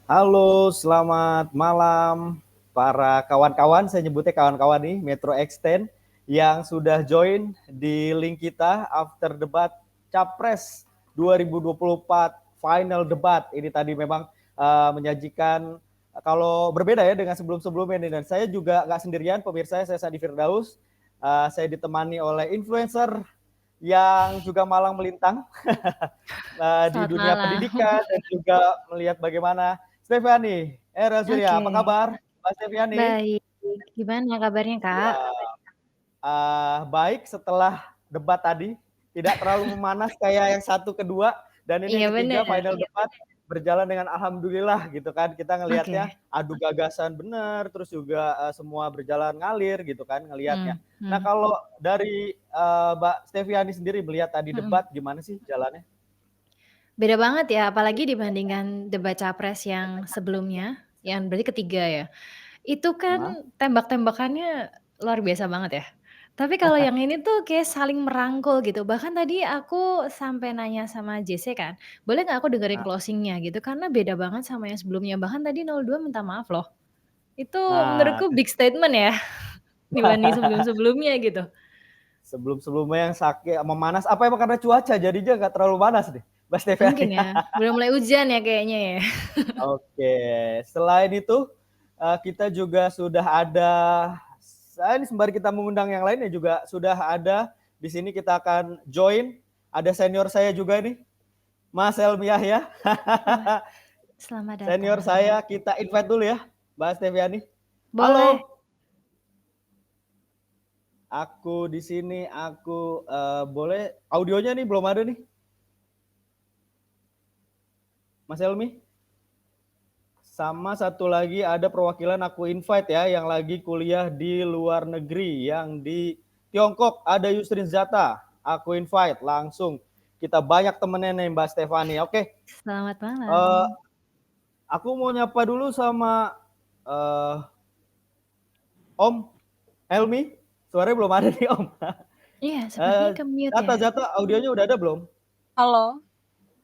Halo, selamat malam para kawan-kawan. Saya nyebutnya kawan-kawan nih, Metro Extend yang sudah join di link kita after debat Capres 2024 final debat. Ini tadi memang menyajikan kalau berbeda ya dengan sebelum-sebelumnya nih. Dan saya juga nggak sendirian, pemirsa. Saya Sadi Firdaus. Saya ditemani oleh influencer yang juga malang melintang di Selamat dunia malam. pendidikan dan juga melihat bagaimana Stephanie Razulya. Apa Oke, kabar, Mbak Stephanie? baik. Gimana kabarnya, Kak? Ya, baik setelah debat tadi, tidak terlalu memanas kayak yang satu kedua, dan ini Iya yang ketiga bener. final debat berjalan dengan alhamdulillah gitu kan. Kita ngelihatnya Oke. adu gagasan bener, terus juga semua berjalan ngalir gitu kan ngelihatnya. Nah Mhm. kalau dari Mbak Stephanie sendiri melihat tadi Mhm. debat gimana sih jalannya? Beda banget ya, apalagi dibandingkan debat capres yang sebelumnya, yang berarti ketiga ya. Itu Hah? kan tembak-tembakannya luar biasa banget ya. Tapi kalau yang ini tuh kayak saling merangkul gitu, bahkan tadi aku sampai nanya sama JC kan, "Boleh nggak aku dengerin Nah, closing-nya?" Gitu, karena beda banget sama yang sebelumnya, bahkan tadi 02 minta maaf loh. Itu nah menurutku big statement ya, dibanding sebelum-sebelumnya gitu. sebelum-sebelumnya yang sakit memanas, apa emang karena cuaca jadinya nggak terlalu panas deh, Mbak Mungkin Stephanie? ya, udah mulai hujan ya kayaknya ya. Oke, selain itu kita juga sudah ada, saya ini sembari kita mengundang yang lainnya juga sudah ada di sini, kita akan join. Ada senior saya juga nih, Mas Helmi Yahya. Wah, selamat Senior datang. saya, kita invite dulu ya, Mbak Steviani. Boleh. Halo, aku di sini, aku boleh audionya nih belum ada nih, Mas Helmi. Sama satu lagi ada perwakilan aku invite ya, yang lagi kuliah di luar negeri, yang di Tiongkok ada Yusrin Zata. Aku invite langsung. Kita banyak temennya nih Mbak Stefani. Oke, Selamat uh, malam. aku mau nyapa dulu sama uh, Om Helmi. Suaranya belum ada nih Om. Iya, sepertinya ke-mute Zata, ya? Zata, audionya udah ada belum? Halo,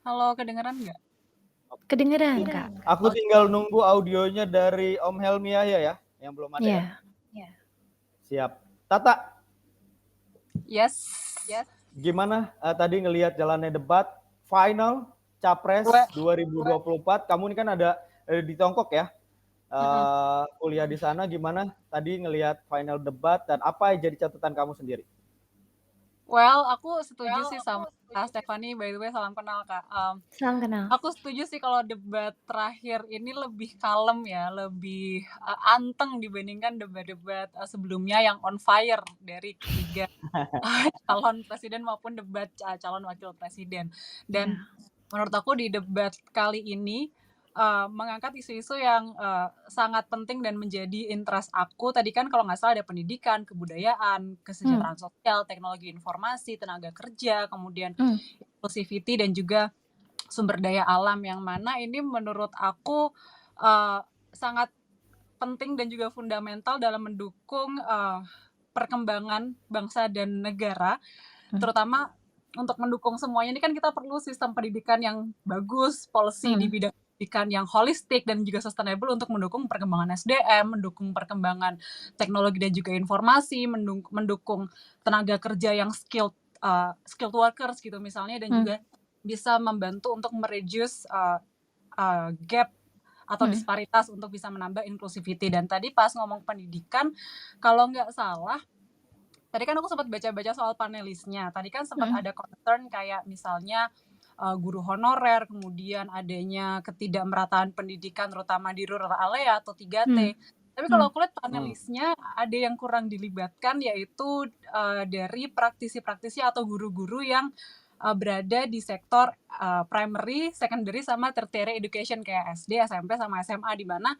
halo kedengeran nggak? Kedengeran, Kak. Aku Oke, tinggal nunggu audionya dari Om Helmi aja ya, yang belum ada ya. Iya. Siap. Tata, yes. gimana tadi ngelihat jalannya debat final Gue, Capres 2024? Kamu ini kan ada di Tiongkok ya, mm-mm. kuliah di sana. Gimana tadi ngelihat final debat dan apa yang jadi catatan kamu sendiri? Well, aku setuju sih sama Kak Stefani. By the way, salam kenal Kak. Salam kenal. Aku setuju sih kalau debat terakhir ini lebih kalem ya, lebih anteng dibandingkan debat-debat sebelumnya yang on fire dari ketiga calon presiden maupun debat calon wakil presiden. Dan Iya. menurut aku di debat kali ini mengangkat isu-isu yang sangat penting dan menjadi interest aku. Tadi kan kalau nggak salah ada pendidikan, kebudayaan, Mmm, kesejahteraan sosial, teknologi informasi, tenaga kerja, kemudian mmm, inclusivity dan juga sumber daya alam, yang mana ini menurut aku sangat penting dan juga fundamental dalam mendukung perkembangan bangsa dan negara, mmm, terutama untuk mendukung semuanya ini kan kita perlu sistem pendidikan yang bagus, policy di mmm, bidang pendidikan yang holistik dan juga sustainable untuk mendukung perkembangan SDM, mendukung perkembangan teknologi dan juga informasi, mendukung tenaga kerja yang skilled workers gitu misalnya, dan mmm, juga bisa membantu untuk mereduce gap atau mhm, disparitas untuk bisa menambah inclusivity. Dan tadi pas ngomong pendidikan, kalau nggak salah, tadi kan aku sempat baca-baca soal panelisnya. Tadi kan sempat mhm, ada concern kayak misalnya guru honorer, kemudian adanya ketidakmerataan pendidikan terutama di rural area atau 3T. mmm, Tapi mmm, kalau aku lihat Hmm. panelisnya ada yang kurang dilibatkan, yaitu dari praktisi-praktisi atau guru-guru yang berada di sektor primary, secondary, sama tertiary education kayak SD, SMP, sama SMA, di mana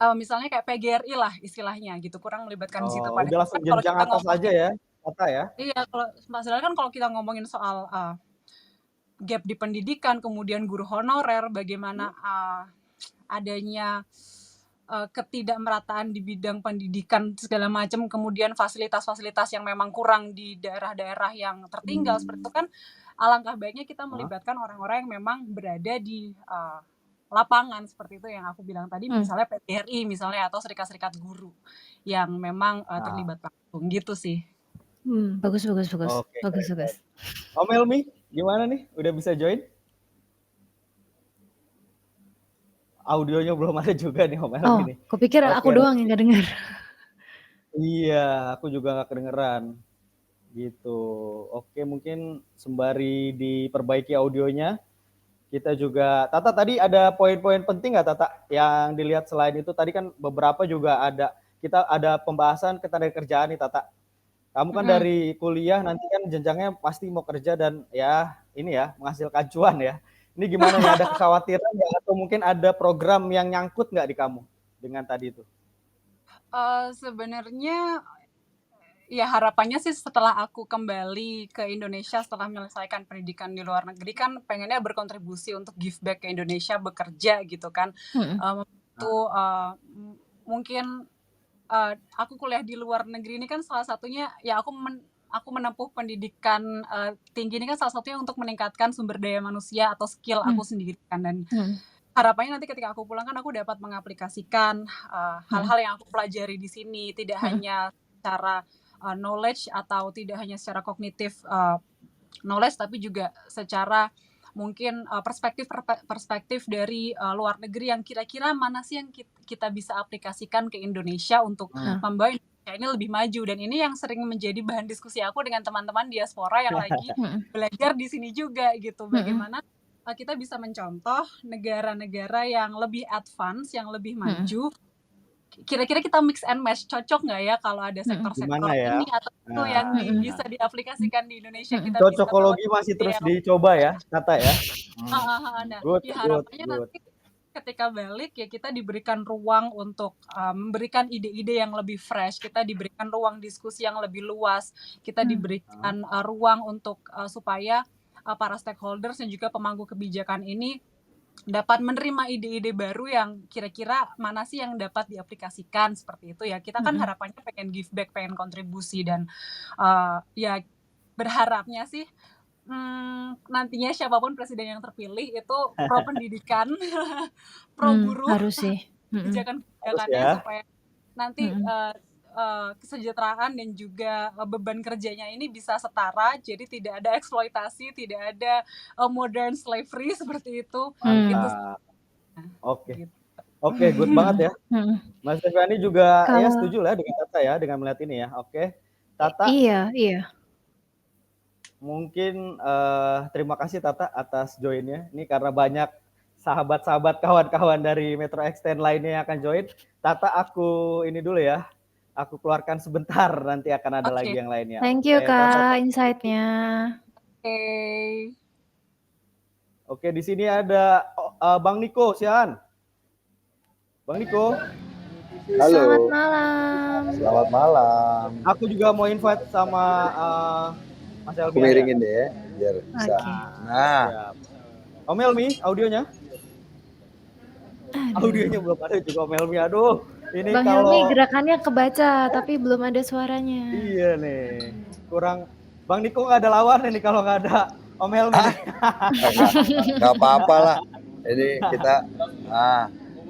oh, misalnya kayak PGRI lah istilahnya gitu, kurang melibatkan di situ. Oh, udah Padahal langsung kan kalau jenjang kita atas aja ngomongin, ya, Tata ya. iya, padahal kan kalau kita ngomongin soal gap di pendidikan, kemudian guru honorer, bagaimana adanya ketidakmerataan di bidang pendidikan segala macam, kemudian fasilitas-fasilitas yang memang kurang di daerah-daerah yang tertinggal seperti itu kan, alangkah baiknya kita Hah? melibatkan orang-orang yang memang berada di lapangan seperti itu yang aku bilang tadi, Hmm. misalnya PGRI misalnya atau serikat-serikat guru yang memang Nah, terlibat langsung gitu sih. Bagus. oke, Bagus. keren. Om Helmi, gimana nih? Udah bisa join? Audionya belum ada juga nih Om Helmi Oh, nih. kupikir aku Oke, doang yang nggak dengar. iya, aku juga nggak kedengeran. Gitu. Oke, mungkin sembari diperbaiki audionya, kita juga, Tata tadi ada poin-poin penting nggak Tata yang dilihat selain itu? Tadi kan beberapa juga kita ada pembahasan ketenagakerjaan nih Tata. Kamu kan dari kuliah nanti kan jenjangnya pasti mau kerja dan ya ini ya menghasilkan cuan ya. Ini gimana nih, ada kekhawatiran nggak atau mungkin ada program yang nyangkut nggak di kamu dengan tadi itu? Sebenarnya ya harapannya sih setelah aku kembali ke Indonesia setelah menyelesaikan pendidikan di luar negeri kan pengennya berkontribusi untuk give back ke Indonesia, bekerja gitu kan. Itu mungkin aku kuliah di luar negeri ini kan salah satunya ya aku menempuh pendidikan tinggi ini kan salah satunya untuk meningkatkan sumber daya manusia atau skill aku sendiri kan, dan harapannya nanti ketika aku pulang kan aku dapat mengaplikasikan hal-hal yang aku pelajari di sini, tidak hanya secara knowledge atau tidak hanya secara kognitif knowledge, tapi juga secara mungkin perspektif dari luar negeri yang kira-kira mana sih yang kita bisa aplikasikan ke Indonesia untuk membawa Indonesia ini lebih maju. Dan ini yang sering menjadi bahan diskusi aku dengan teman-teman diaspora yang lagi belajar di sini juga gitu, bagaimana kita bisa mencontoh negara-negara yang lebih advance, yang lebih maju. Kira-kira kita mix and match, cocok nggak ya kalau ada sektor-sektor ini atau itu yang bisa diaplikasikan di Indonesia, kita bisa bawa Cocokologi masih terus dicoba ya, Tata ya. Nah, ya harapannya nanti ketika balik ya kita diberikan ruang untuk memberikan ide-ide yang lebih fresh, kita diberikan ruang diskusi yang lebih luas, kita diberikan ruang untuk supaya para stakeholders dan juga pemangku kebijakan ini dapat menerima ide-ide baru yang kira-kira mana sih yang dapat diaplikasikan seperti itu ya. Kita kan harapannya pengen give back, pengen kontribusi, dan ya berharapnya sih nantinya siapapun presiden yang terpilih itu pro pendidikan, pro buruh, harus sih. kebijakan-kebijakannya supaya nanti kesejahteraan dan juga beban kerjanya ini bisa setara, jadi tidak ada eksploitasi, tidak ada modern slavery seperti itu. Oke, good banget ya. Mas Stephanie juga ya setuju lah dengan Tata ya, dengan melihat ini ya. Oke, Tata. Iya. Mungkin terima kasih Tata atas joinnya. Ini karena banyak sahabat-sahabat kawan-kawan dari Metro Extend lainnya yang akan join. Tata, aku ini dulu ya. Aku keluarkan sebentar, nanti akan ada lagi yang lainnya. Thank you Kak, insight-nya. Oke, di sini ada Bang Niko, Sian. Bang Niko. Halo. Selamat malam. Selamat malam. Aku juga mau invite sama Mas Helmi. Aku miringin deh ya, biar bisa. Nah. Om Helmi, audionya? Audionya belum ada juga Om Helmi, aduh. Ini Bang Helmi gerakannya kebaca, tapi belum ada suaranya. Iya nih, kurang. Bang Niko nggak ada lawan nih kalau nggak ada Om Helmi. Nggak apa-apa lah. Ini kita,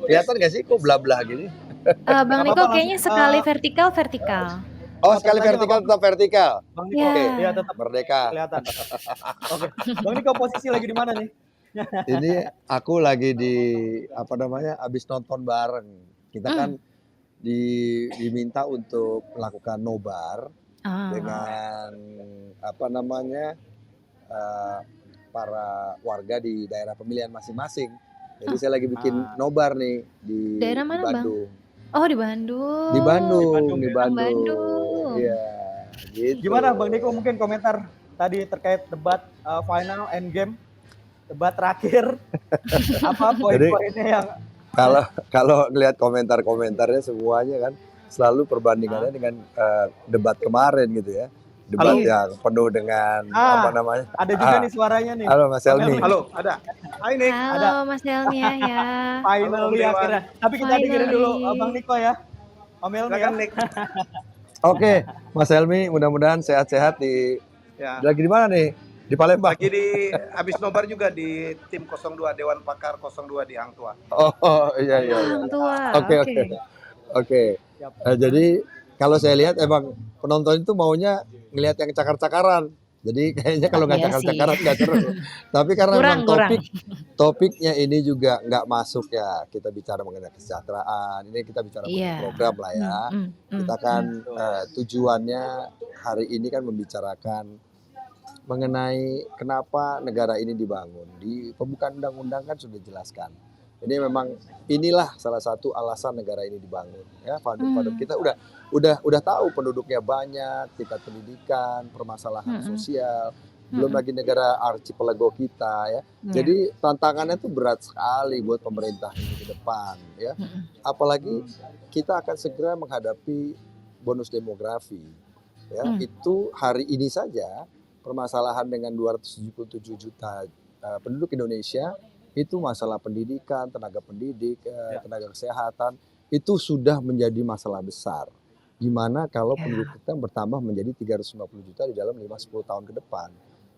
kelihatan nggak sih kok belah-belah gini? Bang Niko kayaknya sekali vertikal. Oh, sekali vertikal tetap vertikal. Bang Niko, ya tetap merdeka. Kelihatan. Oke, Bang Niko posisi lagi di mana nih? Ini aku lagi di abis nonton bareng. Kita kan diminta untuk melakukan nobar dengan para warga di daerah pemilihan masing-masing. Jadi saya lagi bikin nobar nih di daerah mana, Bandung. Bang? Oh, di Bandung. Di Bandung. Iya, gitu. Gimana Bang Niko, mungkin komentar tadi terkait debat final endgame, debat terakhir. Apa poin-poinnya yang kalau lihat komentarnya semuanya kan selalu perbandingannya dengan debat kemarin gitu ya. Debat yang penuh dengan Ada juga nih suaranya nih. Halo Mas Helmi. Halo, ada. Hai Nik. Halo Mas Helmi ya. Finally akhirnya. Tapi kita dengerin dulu Bang Niko ya. Om Helmi ya. Oke, Mas Helmi, mudah-mudahan sehat-sehat di. Lagi di mana nih? Di Palembang. Lagi habis nobar juga di tim 02, Dewan Pakar 02 di Hang Tuah. Oh iya. Hang Tuah, Oke. oke. Jadi kalau saya lihat emang penonton itu maunya ngelihat yang cakar-cakaran. Jadi kayaknya kalau nggak Iya sih. cakar-cakaran nggak seru. Tapi karena Kurang, memang topiknya ini juga nggak masuk ya. Kita bicara mengenai kesejahteraan. Ini kita bicara mengenai program lah ya. Kita kan tujuannya hari ini kan membicarakan mengenai kenapa negara ini dibangun. Di pembukaan undang-undang kan sudah dijelaskan. Ini memang inilah salah satu alasan negara ini dibangun. Ya, founder kita udah tahu penduduknya banyak, tingkat pendidikan, permasalahan sosial, belum lagi negara archipelago kita ya. Jadi tantangannya tuh berat sekali buat pemerintah ini ke depan ya. Apalagi kita akan segera menghadapi bonus demografi. Ya, itu hari ini saja permasalahan dengan 277 juta penduduk Indonesia itu masalah pendidikan, tenaga pendidik, tenaga kesehatan itu sudah menjadi masalah besar. Gimana kalau penduduk kita bertambah menjadi 350 juta di dalam 5-10 tahun ke depan?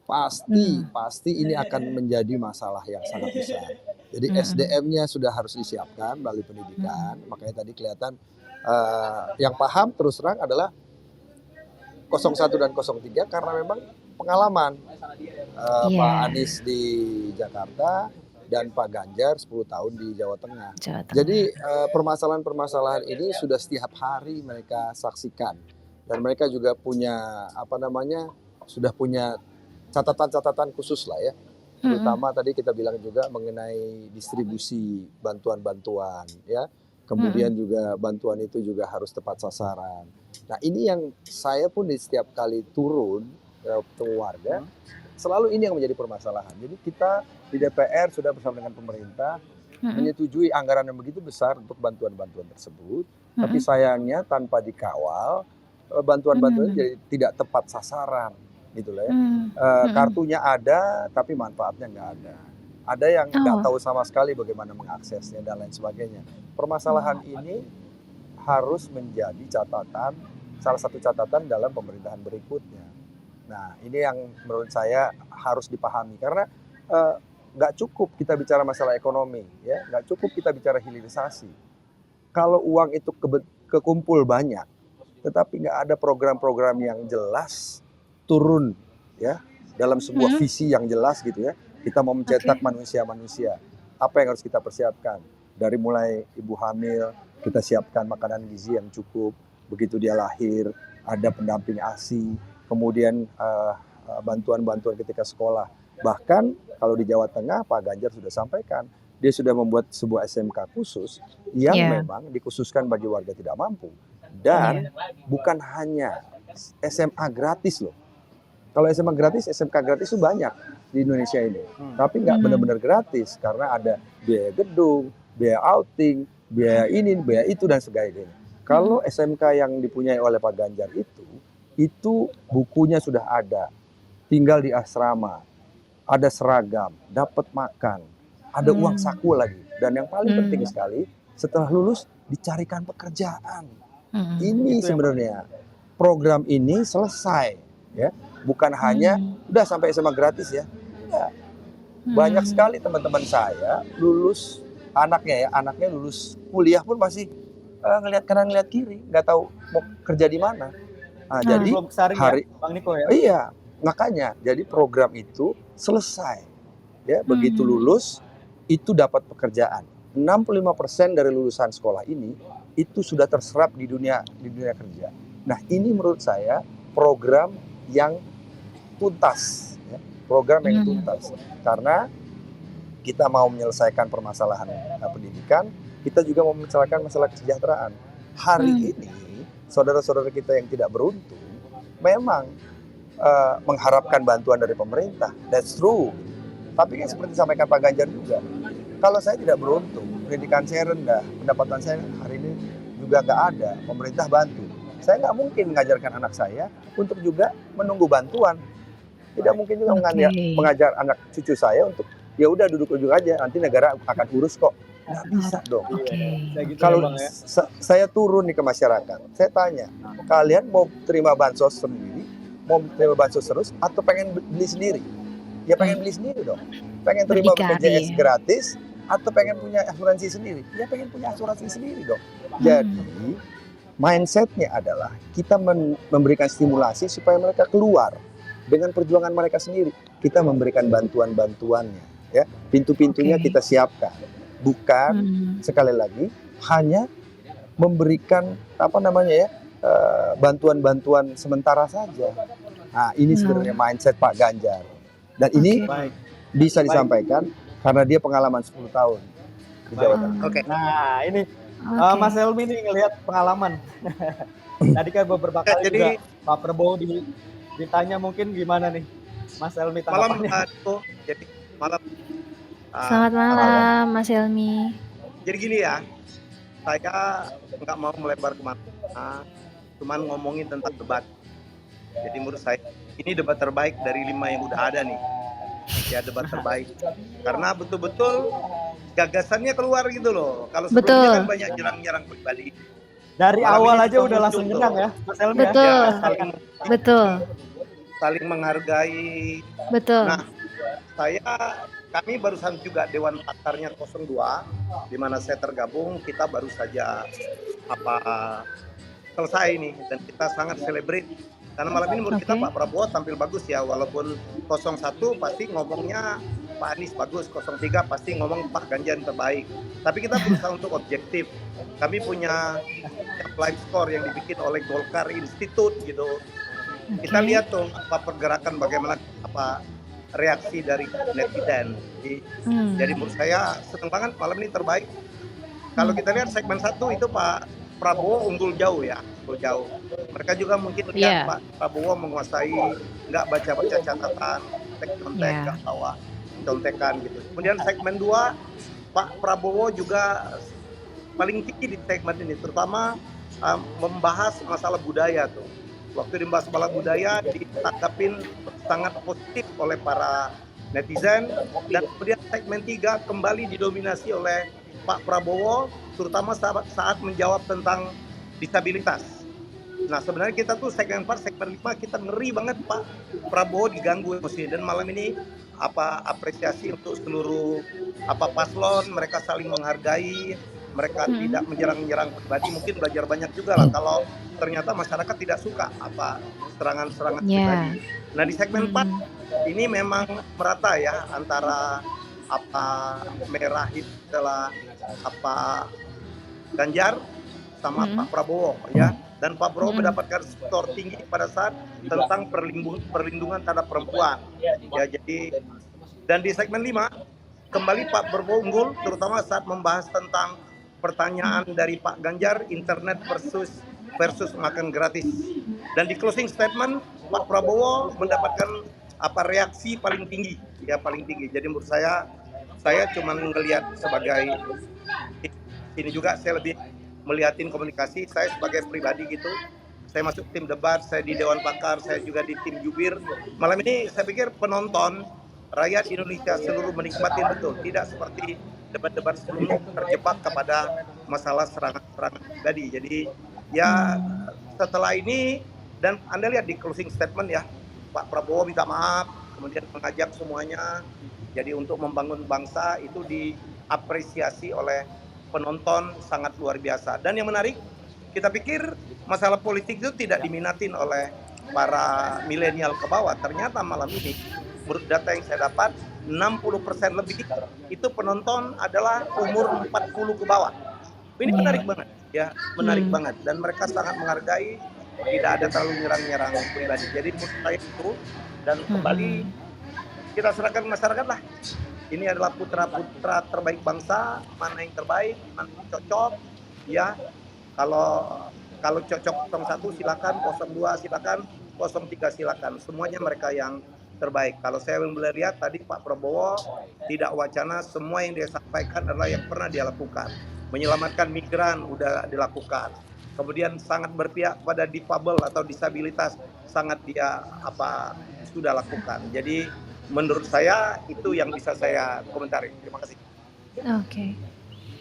Pasti ini akan menjadi masalah yang sangat besar. Jadi SDM-nya sudah harus disiapkan melalui pendidikan. Makanya tadi kelihatan yang paham terus terang adalah 01 dan 03 karena memang pengalaman Pak Anies di Jakarta dan Pak Ganjar 10 tahun di Jawa Tengah. Jadi permasalahan-permasalahan ini sudah setiap hari mereka saksikan dan mereka juga punya sudah punya catatan-catatan khusus lah ya. Terutama tadi kita bilang juga mengenai distribusi bantuan-bantuan ya. Kemudian juga bantuan itu juga harus tepat sasaran. Nah ini yang saya pun di setiap kali turun ketemu warga selalu ini yang menjadi permasalahan. Jadi kita di DPR sudah bersama dengan pemerintah menyetujui anggaran yang begitu besar untuk bantuan-bantuan tersebut. Tapi sayangnya tanpa dikawal bantuan-bantuan jadi tidak tepat sasaran, gitu lah ya. Kartunya ada tapi manfaatnya nggak ada. Ada yang nggak tahu sama sekali bagaimana mengaksesnya dan lain sebagainya. Permasalahan ini harus menjadi catatan, salah satu catatan dalam pemerintahan berikutnya. Nah, ini yang menurut saya harus dipahami karena nggak cukup kita bicara masalah ekonomi, ya, nggak cukup kita bicara hilirisasi. Kalau uang itu kekumpul banyak, tetapi nggak ada program-program yang jelas turun, ya, dalam sebuah visi yang jelas gitu ya. Kita mau mencetak manusia-manusia. Apa yang harus kita persiapkan? Dari mulai ibu hamil, kita siapkan makanan gizi yang cukup. Begitu dia lahir, ada pendamping ASI. Kemudian bantuan-bantuan ketika sekolah. Bahkan kalau di Jawa Tengah, Pak Ganjar sudah sampaikan, dia sudah membuat sebuah SMK khusus yang memang dikhususkan bagi warga tidak mampu. Dan bukan hanya SMA gratis loh. Kalau SMA gratis, SMK gratis itu banyak di Indonesia ini. Tapi nggak benar-benar gratis karena ada biaya gedung, biaya outing, biaya ini, biaya itu dan sebagainya. Kalau SMK yang dipunyai oleh Pak Ganjar itu bukunya sudah ada, tinggal di asrama, ada seragam, dapat makan, ada uang saku lagi. Dan yang paling penting sekali, setelah lulus dicarikan pekerjaan. Ini sebenarnya program ini selesai, ya, bukan hanya udah sampai SMA gratis ya. Enggak. Banyak sekali teman-teman saya lulus, anaknya lulus kuliah pun masih ngelihat kanan ngelihat kiri, nggak tahu mau kerja di mana. Nah, jadi hari Bang Niko ya. Iya, makanya jadi program itu selesai. Ya, begitu lulus itu dapat pekerjaan. 65% dari lulusan sekolah ini itu sudah terserap di dunia kerja. Nah, ini menurut saya program yang tuntas, ya. Program yang tuntas. Karena kita mau menyelesaikan permasalahan pendidikan, kita juga mau menyelesaikan masalah kesejahteraan. Hari ini saudara-saudara kita yang tidak beruntung memang mengharapkan bantuan dari pemerintah. That's true. Tapi kan seperti disampaikan Pak Ganjar juga, kalau saya tidak beruntung, pendidikan saya rendah, pendapatan saya hari ini juga nggak ada, pemerintah bantu. Saya nggak mungkin mengajarkan anak saya untuk juga menunggu bantuan. Tidak mungkin juga mengajar anak cucu saya untuk ya udah duduk-duduk aja, nanti negara akan urus kok. Nggak bisa dong. Kalau saya turun nih ke masyarakat, saya tanya, kalian mau terima bansos sendiri, mau terima bansos terus, atau pengen beli sendiri? Ya pengen beli sendiri dong. Pengen terima BPJS Berdikari. gratis atau pengen punya asuransi sendiri? Ya pengen punya asuransi sendiri dong. Jadi mindsetnya adalah kita memberikan stimulasi supaya mereka keluar dengan perjuangan mereka sendiri. Kita memberikan bantuan-bantuannya, ya. Pintu-pintunya kita siapkan. Bukan sekali lagi hanya memberikan bantuan-bantuan sementara saja. Nah, ini sebenarnya mindset Pak Ganjar. Dan ini bisa disampaikan karena dia pengalaman 10 tahun di Jawa Tengah. Nah, ini Mas Helmi nih ngelihat pengalaman. Tadi kan beberapa kali juga Pak Prabowo ditanya mungkin gimana nih Mas Helmi tanggapannya. Malam. Selamat malam Mas Helmi. Jadi gini ya, saya nggak mau melebar kemana, cuman ngomongin tentang debat. Jadi menurut saya ini debat terbaik dari 5 yang udah ada nih. Ya debat terbaik. Karena betul-betul gagasannya keluar gitu loh. Kalau sebelumnya kan banyak nyerang-nyerang pribadi. Dari awal aja udah langsung nyerang ya, Mas Helmi. Betul. Saling menghargai. Betul. Nah, kami barusan juga Dewan Pakarnya 02, di mana saya tergabung. Kita baru saja selesai nih, dan kita sangat celebrate. Karena malam ini menurut kita Pak Prabowo tampil bagus ya, walaupun 01 pasti ngomongnya Pak Anies bagus, 03 pasti ngomong Pak Ganjar yang terbaik. Tapi kita berusaha untuk objektif. Kami punya live score yang dibikin oleh Golkar Institute gitu. Kita lihat tuh pergerakan bagaimana reaksi dari netizen. Jadi menurut saya senang banget malam ini terbaik. Kalau kita lihat segmen 1 itu Pak Prabowo unggul jauh ya, unggul jauh. Mereka juga mungkin lihat Pak Prabowo menguasai, nggak baca-baca catatan, contek, nggak bawa contekan gitu. Kemudian segmen 2, Pak Prabowo juga paling tinggi di segmen ini, terutama membahas masalah budaya tuh. Waktu dibahas masalah budaya ditanggapin sangat positif oleh para netizen, dan kemudian segmen 3 kembali didominasi oleh Pak Prabowo, terutama saat menjawab tentang disabilitas. Nah sebenarnya kita tuh segmen 4, segmen 5 kita ngeri banget Pak Prabowo diganggu emosi, dan malam ini apresiasi untuk seluruh paslon, mereka saling menghargai, mereka tidak menyerang-nyerang pribadi. Mungkin belajar banyak juga lah kalau ternyata masyarakat tidak suka serangan-serangan pribadi. Nah di segmen 4 ini memang merata ya, antara merah itu adalah Ganjar sama Pak Prabowo ya, dan Pak Prabowo mendapatkan skor tinggi pada saat tentang perlindungan terhadap perempuan ya. Jadi dan di segmen 5 kembali Pak Prabowo unggul, terutama saat membahas tentang pertanyaan dari Pak Ganjar, internet versus makan gratis. Dan di closing statement Pak Prabowo mendapatkan reaksi paling tinggi ya, paling tinggi. Jadi menurut saya cuma ngelihat sebagai ini juga, saya lebih melihatin komunikasi. Saya sebagai pribadi gitu, saya masuk tim debat, saya di Dewan Pakar, saya juga di tim jubir. Malam ini saya pikir penonton rakyat Indonesia seluruh menikmati betul, tidak seperti debat-debat sebelumnya terjebak kepada masalah serangan-serangan pribadi. Jadi ya setelah ini, dan Anda lihat di closing statement ya, Pak Prabowo minta maaf, kemudian mengajak semuanya. Jadi untuk membangun bangsa itu diapresiasi oleh penonton sangat luar biasa. Dan yang menarik, kita pikir masalah politik itu tidak diminatin oleh para milenial ke bawah. Ternyata malam ini, menurut data yang saya dapat, 60% lebih itu penonton adalah umur 40 ke bawah. Ini menarik banget ya, menarik banget. Dan mereka sangat menghargai, tidak ada terlalu nyerang-nyerang pribadi. Jadi menurut saya itu, dan kembali kita serahkan masyarakat lah. Ini adalah putra-putra terbaik bangsa, mana yang terbaik, mana yang cocok ya. Kalau cocok 01 silakan, 02 silakan, 03 silakan. Semuanya mereka yang terbaik. Kalau saya melihat tadi Pak Prabowo tidak wacana, semua yang dia sampaikan adalah yang pernah dia lakukan. Menyelamatkan migran udah dilakukan. Kemudian sangat berpihak pada difabel atau disabilitas, sangat dia sudah lakukan. Jadi menurut saya itu yang bisa saya komentari. Terima kasih. Oke.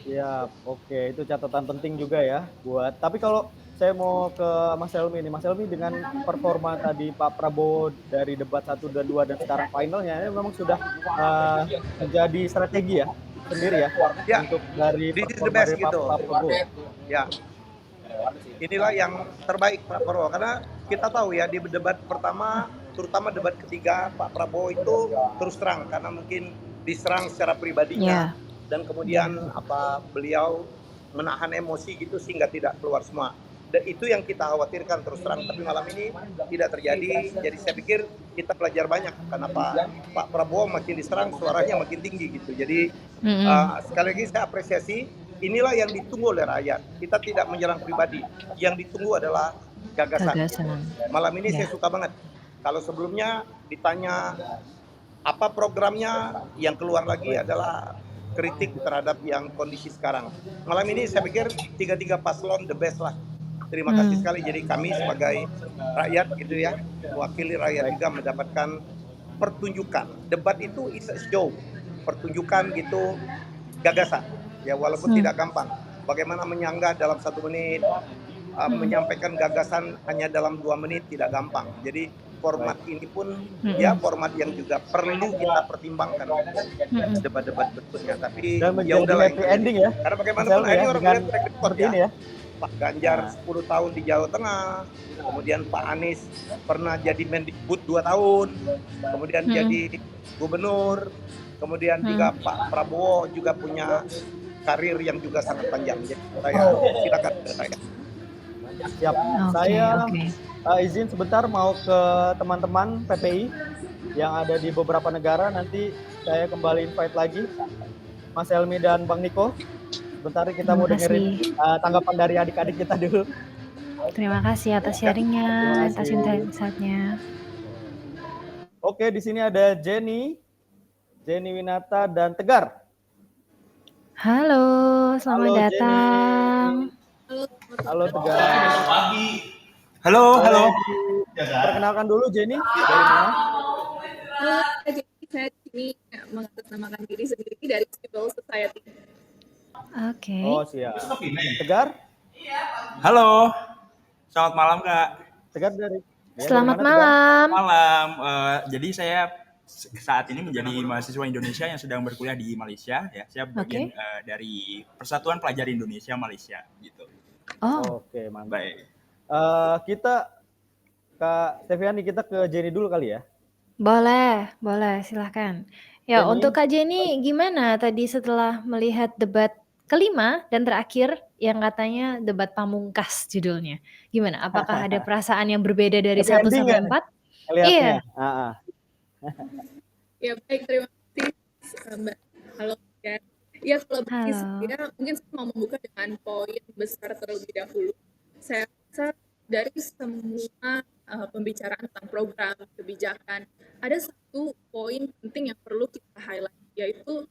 Ya, oke, itu catatan penting juga ya buat. Tapi kalau saya mau ke Mas Helmi nih. Mas Helmi, dengan performa tadi Pak Prabowo dari debat 1 dan 2 dan sekarang finalnya, ini memang sudah menjadi strategi ya sendiri ya, untuk dari performa dari Pak Prabowo. Ya, inilah yang terbaik Pak Prabowo, karena kita tahu ya di debat pertama, terutama debat ketiga, Pak Prabowo itu terus terang karena mungkin diserang secara pribadinya dan kemudian beliau menahan emosi gitu sehingga tidak keluar semua. Dan itu yang kita khawatirkan terus terang, tapi malam ini tidak terjadi. Jadi saya pikir kita belajar banyak karena Pak Prabowo makin diserang suaranya makin tinggi gitu. Jadi sekali lagi saya apresiasi, inilah yang ditunggu oleh rakyat. Kita tidak menyerang pribadi, yang ditunggu adalah gagasan. Malam ini saya suka banget. Kalau sebelumnya ditanya apa programnya, yang keluar lagi adalah kritik terhadap yang kondisi sekarang. Malam ini saya pikir tiga paslon the best lah. Terima kasih sekali. Jadi kami sebagai rakyat gitu ya, mewakili rakyat juga mendapatkan pertunjukan. Debat itu is a show, pertunjukan gitu gagasan. Ya walaupun tidak gampang. Bagaimana menyangga dalam 1 menit, menyampaikan gagasan hanya dalam 2 menit tidak gampang. Jadi format ini pun ya format yang juga perlu kita pertimbangkan debat-debat berikutnya. Tapi ya udahlah happy ending ya. Karena bagaimanapun ini orang lihat track record ya. ya. Pak Ganjar 10 tahun di Jawa Tengah, kemudian Pak Anies pernah jadi Mendikbud 2 tahun, kemudian jadi gubernur, kemudian juga Pak Prabowo juga punya karir yang juga sangat panjang. Jadi saya silakan saya. Siap. Saya izin sebentar mau ke teman-teman PPI yang ada di beberapa negara, nanti saya kembali invite lagi Mas Helmi dan Bang Niko. Sebentar kita mau dengerin tanggapan dari adik-adik kita dulu. Terima kasih atas sharingnya, atas insight-nya. Oke, di sini ada Jenny Winata dan Tegar. Halo, selamat datang. Halo Tegar. Halo. Perkenalkan dulu Jenny, dari mana? Halo, jadi saya Jenny mengatasnamakan diri sendiri dari Civil Society. Oke. Oh siap. Tegar? Halo. Selamat malam Kak. Tegar dari. Selamat malam. Malam. Jadi saya saat ini menjadi mahasiswa Indonesia yang sedang berkuliah di Malaysia. Ya, saya bagian dari Persatuan Pelajar Indonesia Malaysia gitu. Oh. Oke, mantap. Baik. Kita Kak Steviani, kita ke Jenny dulu kali ya. Boleh, silahkan. Ya, Jenny. untuk Kak Jenny, gimana tadi setelah melihat debat kelima dan terakhir yang katanya debat pamungkas judulnya? Gimana? Apakah ada perasaan yang berbeda dari 1 sampai 4? Iya. Ya baik, terima kasih Mbak. Halo ya. Ya kalau bagi saya mungkin saya mau membuka dengan poin besar terlebih dahulu. Saya rasa dari semua pembicaraan tentang program kebijakan, ada satu poin penting yang perlu kita highlight, yaitu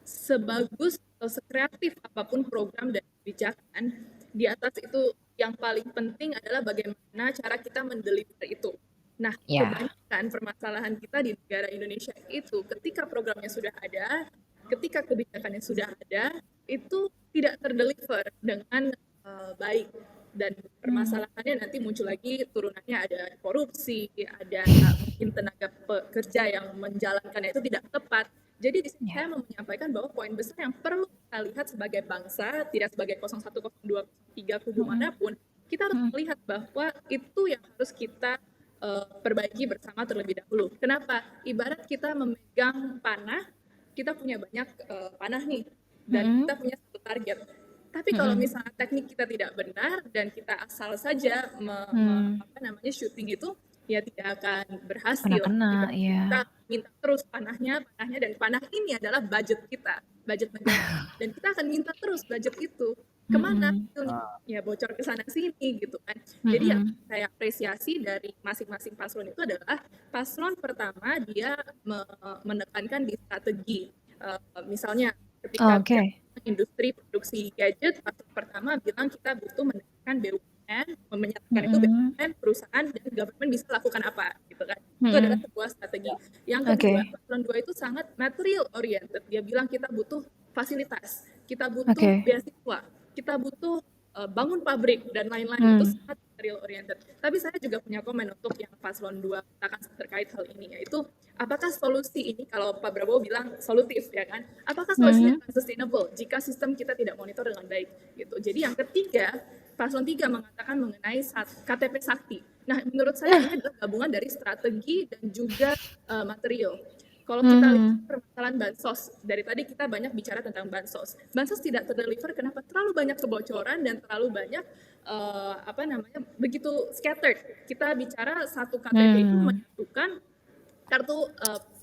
sebagus atau sekreatif apapun program dan kebijakan, di atas itu yang paling penting adalah bagaimana cara kita mendeliver itu. Nah, kebanyakan permasalahan kita di negara Indonesia itu ketika programnya sudah ada, ketika kebijakannya sudah ada, itu tidak terdeliver dengan baik. Dan permasalahannya nanti muncul lagi, turunannya ada korupsi, ada mungkin tenaga pekerja yang menjalankannya itu tidak tepat. Jadi di sini saya mau menyampaikan bahwa poin besar yang perlu kita lihat sebagai bangsa, tidak sebagai 01, 02, 03, kubu manapun, kita harus melihat bahwa itu yang harus kita perbaiki bersama terlebih dahulu. Kenapa? Ibarat kita memegang panah, kita punya banyak panah nih, dan kita punya satu target. Tapi kalau misalnya teknik kita tidak benar dan kita asal saja shooting itu, ya tidak akan berhasil. Kita minta terus panahnya, dan panah ini adalah budget kita, budget negara, dan kita akan minta terus budget itu kemana? Ya bocor ke sana sini gitu kan. Jadi yang saya apresiasi dari masing-masing paslon itu adalah paslon pertama dia menekankan di strategi, misalnya ketika industri produksi gadget, paslon pertama bilang kita butuh menekan BUMN, menyatakan itu BUMN, perusahaan dan government bisa lakukan apa gitu kan. Itu adalah sebuah strategi. Yang kedua, paslon 2 itu sangat material oriented. Dia bilang kita butuh fasilitas, kita butuh beasiswa, kita butuh bangun pabrik dan lain-lain, itu sangat material oriented. Tapi saya juga punya komen untuk yang paslon 2 katakan terkait hal ini, yaitu apakah solusi ini, kalau Pak Prabowo bilang solutif ya kan, apakah solusinya akan sustainable jika sistem kita tidak monitor dengan baik gitu. Jadi yang ketiga, paslon 3 mengatakan mengenai KTP Sakti. Nah, menurut saya ini adalah gabungan dari strategi dan juga material. Kalau kita lihat permasalahan bansos, dari tadi kita banyak bicara tentang bansos. Bansos tidak terdeliver, kenapa? Terlalu banyak kebocoran dan terlalu banyak begitu scattered. Kita bicara satu KTP itu menyatukan kartu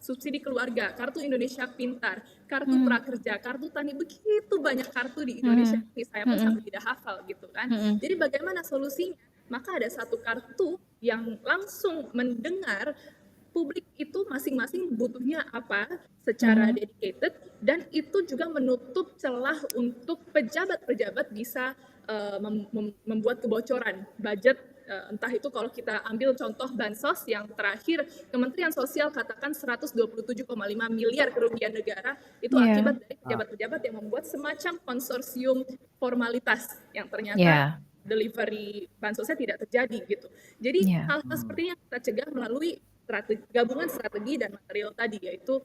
subsidi keluarga, kartu Indonesia Pintar, kartu prakerja, kartu tani, begitu banyak kartu di Indonesia ini, saya pun sampai tidak hafal gitu kan. Jadi bagaimana solusinya? Maka ada satu kartu yang langsung mendengar publik itu masing-masing butuhnya apa secara dedicated, dan itu juga menutup celah untuk pejabat-pejabat bisa membuat kebocoran budget. Entah itu kalau kita ambil contoh bansos yang terakhir, Kementerian Sosial katakan 127,5 miliar kerugian negara, itu akibat dari pejabat-pejabat yang membuat semacam konsorsium formalitas yang ternyata delivery bansosnya tidak terjadi gitu. Jadi hal-hal seperti ini yang kita cegah melalui gabungan strategi dan material tadi, yaitu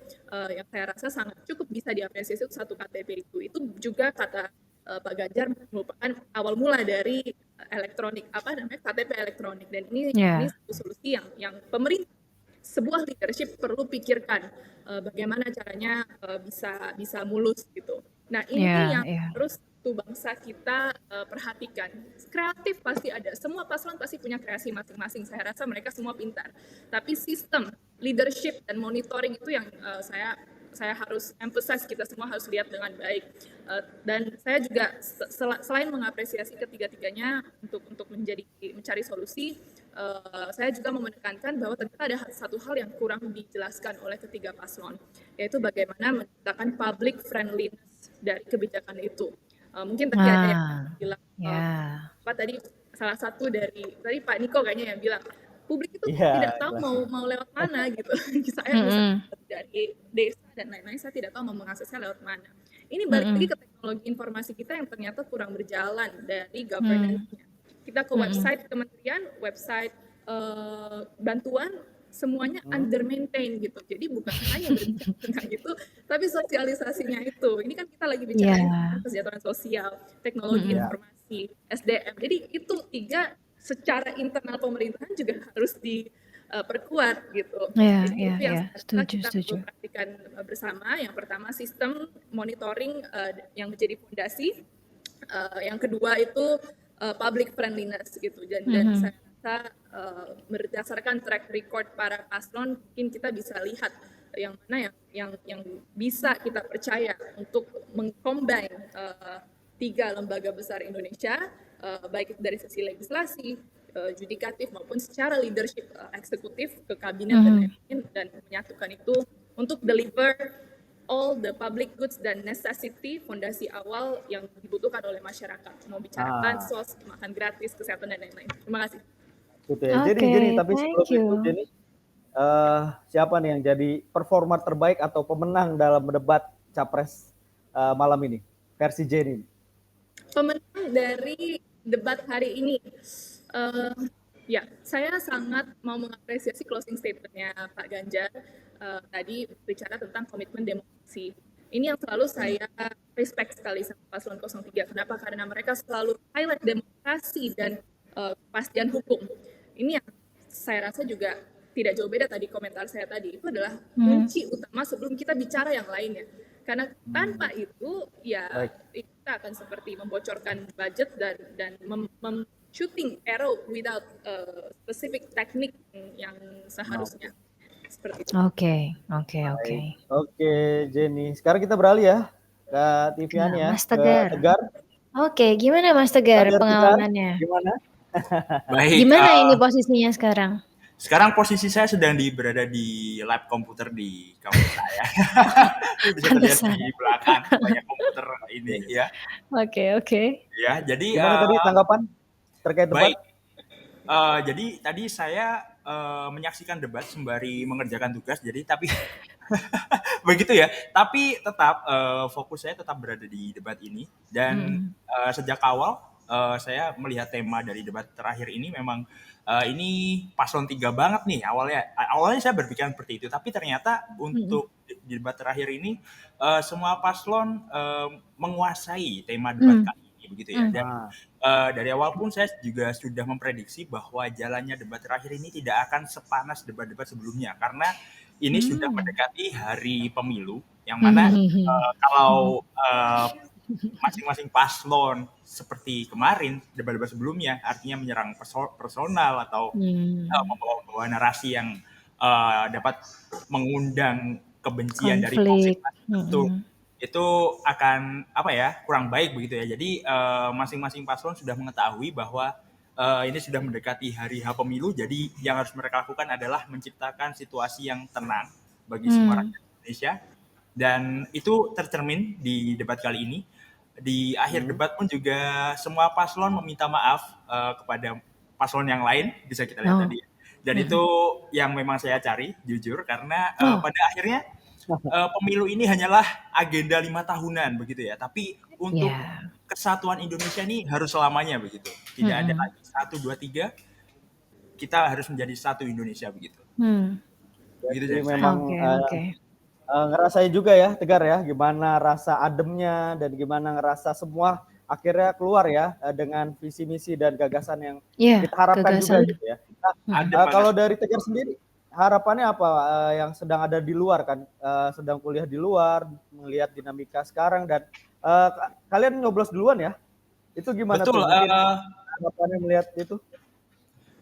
yang saya rasa sangat cukup bisa diapresiasi satu KTP itu juga kata Pak Ganjar merupakan awal mula dari elektronik KTP elektronik, dan ini satu solusi yang pemerintah, sebuah leadership perlu pikirkan bagaimana caranya bisa mulus gitu. Nah ini yang harus bangsa kita perhatikan. Kreatif pasti ada, semua paslon pasti punya kreasi masing-masing, saya rasa mereka semua pintar, tapi sistem, leadership, dan monitoring itu yang saya harus emphasize, kita semua harus lihat dengan baik. Dan saya juga selain mengapresiasi ketiga-tiganya untuk mencari solusi, saya juga menekankan bahwa ternyata ada satu hal yang kurang dijelaskan oleh ketiga paslon, yaitu bagaimana menciptakan public friendliness dari kebijakan itu. Mungkin tadi ada yang bilang tadi salah satu dari Pak Niko kayaknya yang bilang publik itu tidak tahu mau lewat mana gitu. Saya misalnya dari desa dan lain-lain, saya tidak tahu mau mengaksesnya lewat mana. Ini balik lagi ke teknologi informasi kita yang ternyata kurang berjalan dari governance-nya. Kita ke website kementerian, website bantuan, semuanya under maintain gitu. Jadi bukan hanya berbicara tentang itu, tapi sosialisasinya itu. Ini kan kita lagi bicara kesejahteraan sosial, teknologi informasi, SDM. Jadi itu tiga secara internal pemerintahan juga harus diperkuat gitu. Jadi itu yang kita perlu perhatikan bersama. Yang pertama sistem monitoring yang menjadi fondasi. Yang kedua itu public friendliness gitu. Dan saya berdasarkan track record para paslon, mungkin kita bisa lihat yang mana yang bisa kita percaya untuk mengcombine tiga lembaga besar Indonesia, baik dari sisi legislasi, judikatif, maupun secara leadership eksekutif ke kabinet dan menyatukan itu untuk deliver all the public goods dan necessity, fondasi awal yang dibutuhkan oleh masyarakat. Mau bicara bansos, makan gratis, kesehatan, dan lain-lain. Terima kasih. Gitu ya. Jenny, tapi sebelum itu Jenny, siapa nih yang jadi performer terbaik atau pemenang dalam debat capres malam ini versi Jenny? Pemenang dari debat hari ini, saya sangat mau mengapresiasi closing statement-nya Pak Ganjar tadi bicara tentang komitmen demokrasi. Ini yang selalu saya respect sekali sama paslon 03. Kenapa? Karena mereka selalu highlight demokrasi dan kepastian hukum. Ini yang saya rasa juga tidak jauh beda tadi komentar saya tadi. Itu adalah kunci utama sebelum kita bicara yang lainnya. Karena tanpa itu kita akan seperti membocorkan budget dan shooting arrow without specific teknik yang seharusnya. Seperti itu. Oke, Jenny. Sekarang kita beralih ya ke Tivian ya, Mas Tegar. Oke, gimana Mas Tegar pengalamannya? Gimana? Baik. Gimana ini posisinya sekarang? Sekarang posisi saya sedang berada di lab komputer di kampus saya. Bisa terlihat di belakang banyak komputer ini ya. Oke. Ya, jadi gimana tadi tanggapan terkait debat? Baik. Jadi tadi saya menyaksikan debat sembari mengerjakan tugas. Jadi tapi begitu ya. Tapi tetap fokus saya tetap berada di debat ini dan sejak awal saya melihat tema dari debat terakhir ini memang ini paslon 3 banget nih awalnya saya berpikir seperti itu, tapi ternyata untuk debat terakhir ini semua paslon menguasai tema debat kali ini begitu ya. Dan dari awal pun saya juga sudah memprediksi bahwa jalannya debat terakhir ini tidak akan sepanas debat-debat sebelumnya, karena ini sudah mendekati hari pemilu yang mana kalau masing-masing paslon seperti kemarin debat-debat sebelumnya artinya menyerang personal atau membawa narasi yang dapat mengundang kebencian dari konflik. Itu akan kurang baik begitu ya. Jadi masing-masing paslon sudah mengetahui bahwa ini sudah mendekati hari H pemilu, jadi yang harus mereka lakukan adalah menciptakan situasi yang tenang bagi semua rakyat Indonesia, dan itu tercermin di debat kali ini. Di akhir debat pun juga semua paslon meminta maaf kepada paslon yang lain, bisa kita lihat tadi. Dan itu yang memang saya cari, jujur, karena pada akhirnya pemilu ini hanyalah agenda 5 tahunan begitu ya. Tapi untuk kesatuan Indonesia ini harus selamanya begitu. Tidak ada lagi 1, 2, 3. Kita harus menjadi satu Indonesia begitu. Begitu. Jadi memang ngerasain juga ya Tegar ya, gimana rasa ademnya dan gimana ngerasa semua akhirnya keluar ya dengan visi misi dan gagasan yang kita harapkan juga gitu ya. Nah, kalau dari Tegar sendiri harapannya apa yang sedang ada di luar kan, sedang kuliah di luar, melihat dinamika sekarang dan kalian nyoblos duluan ya, itu gimana? Betul, tuh? Harapannya melihat itu?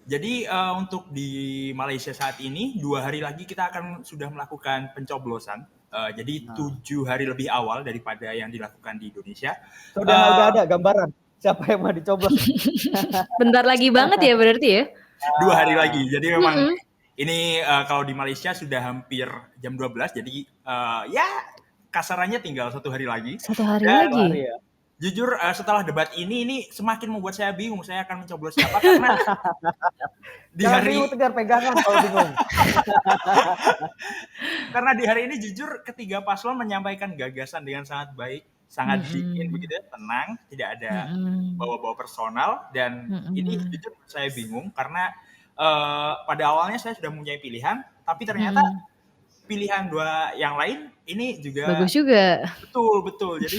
Jadi untuk di Malaysia saat ini 2 hari lagi kita akan sudah melakukan pencoblosan. Jadi 7 hari lebih awal daripada yang dilakukan di Indonesia. Sudah ada gambaran siapa yang mau dicoblos? Bentar lagi banget ya berarti ya? 2 hari lagi. Jadi memang ini kalau di Malaysia sudah hampir jam 12. Jadi ya kasarannya tinggal 1 hari lagi. 1 hari lagi. Ya. Jujur setelah debat ini semakin membuat saya bingung saya akan mencoblos siapa, karena di hari Tegar pegangan kalau bingung. Karena di hari ini jujur ketiga paslon menyampaikan gagasan dengan sangat baik, sangat dingin begitu ya, tenang, tidak ada bawa-bawa personal, dan ini jujur saya bingung karena pada awalnya saya sudah mempunyai pilihan, tapi ternyata pilihan 2 yang lain ini juga bagus juga. Betul. Jadi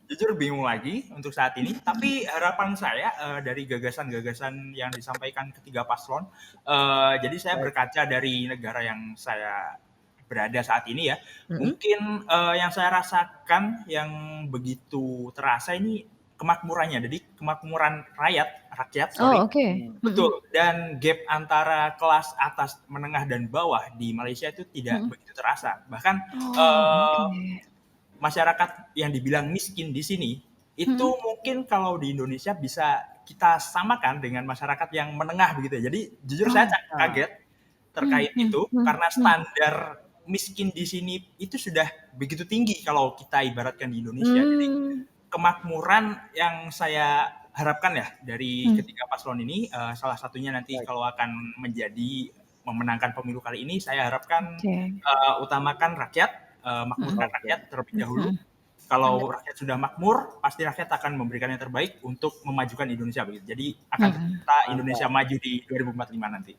jujur bingung lagi untuk saat ini. Tapi harapan saya dari gagasan-gagasan yang disampaikan ketiga paslon, jadi saya berkaca dari negara yang saya berada saat ini ya. Mungkin yang saya rasakan yang begitu terasa ini kemakmurannya, jadi kemakmuran rakyat. Betul. Dan gap antara kelas atas, menengah, dan bawah di Malaysia itu tidak begitu terasa. Bahkan masyarakat yang dibilang miskin di sini itu mungkin kalau di Indonesia bisa kita samakan dengan masyarakat yang menengah begitu ya. Jadi jujur saya kaget terkait itu karena standar miskin di sini itu sudah begitu tinggi kalau kita ibaratkan di Indonesia. Jadi kemakmuran yang saya harapkan ya dari ketiga paslon ini, salah satunya nanti kalau akan memenangkan pemilu kali ini, saya harapkan utamakan rakyat, makmurkan rakyat terlebih dahulu. Kalau rakyat sudah makmur, pasti rakyat akan memberikan yang terbaik untuk memajukan Indonesia begitu. Jadi akan kita Indonesia maju di 2045 nanti.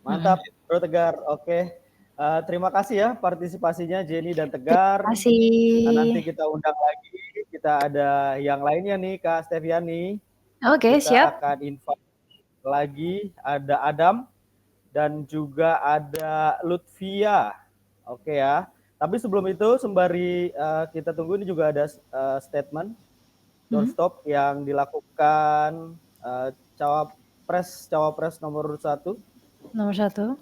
Mantap, Bro Tegar. Oke. Terima kasih ya partisipasinya Jenny dan Tegar. Terima kasih. Nah, nanti kita undang lagi. Kita ada yang lainnya nih, Kak Steviani. Oke, siap. Kita akan invite lagi, ada Adam dan juga ada Lutfia. Oke ya. Tapi sebelum itu sembari kita tunggu, ini juga ada statement doorstop yang dilakukan cawapres nomor 1. Nomor 1.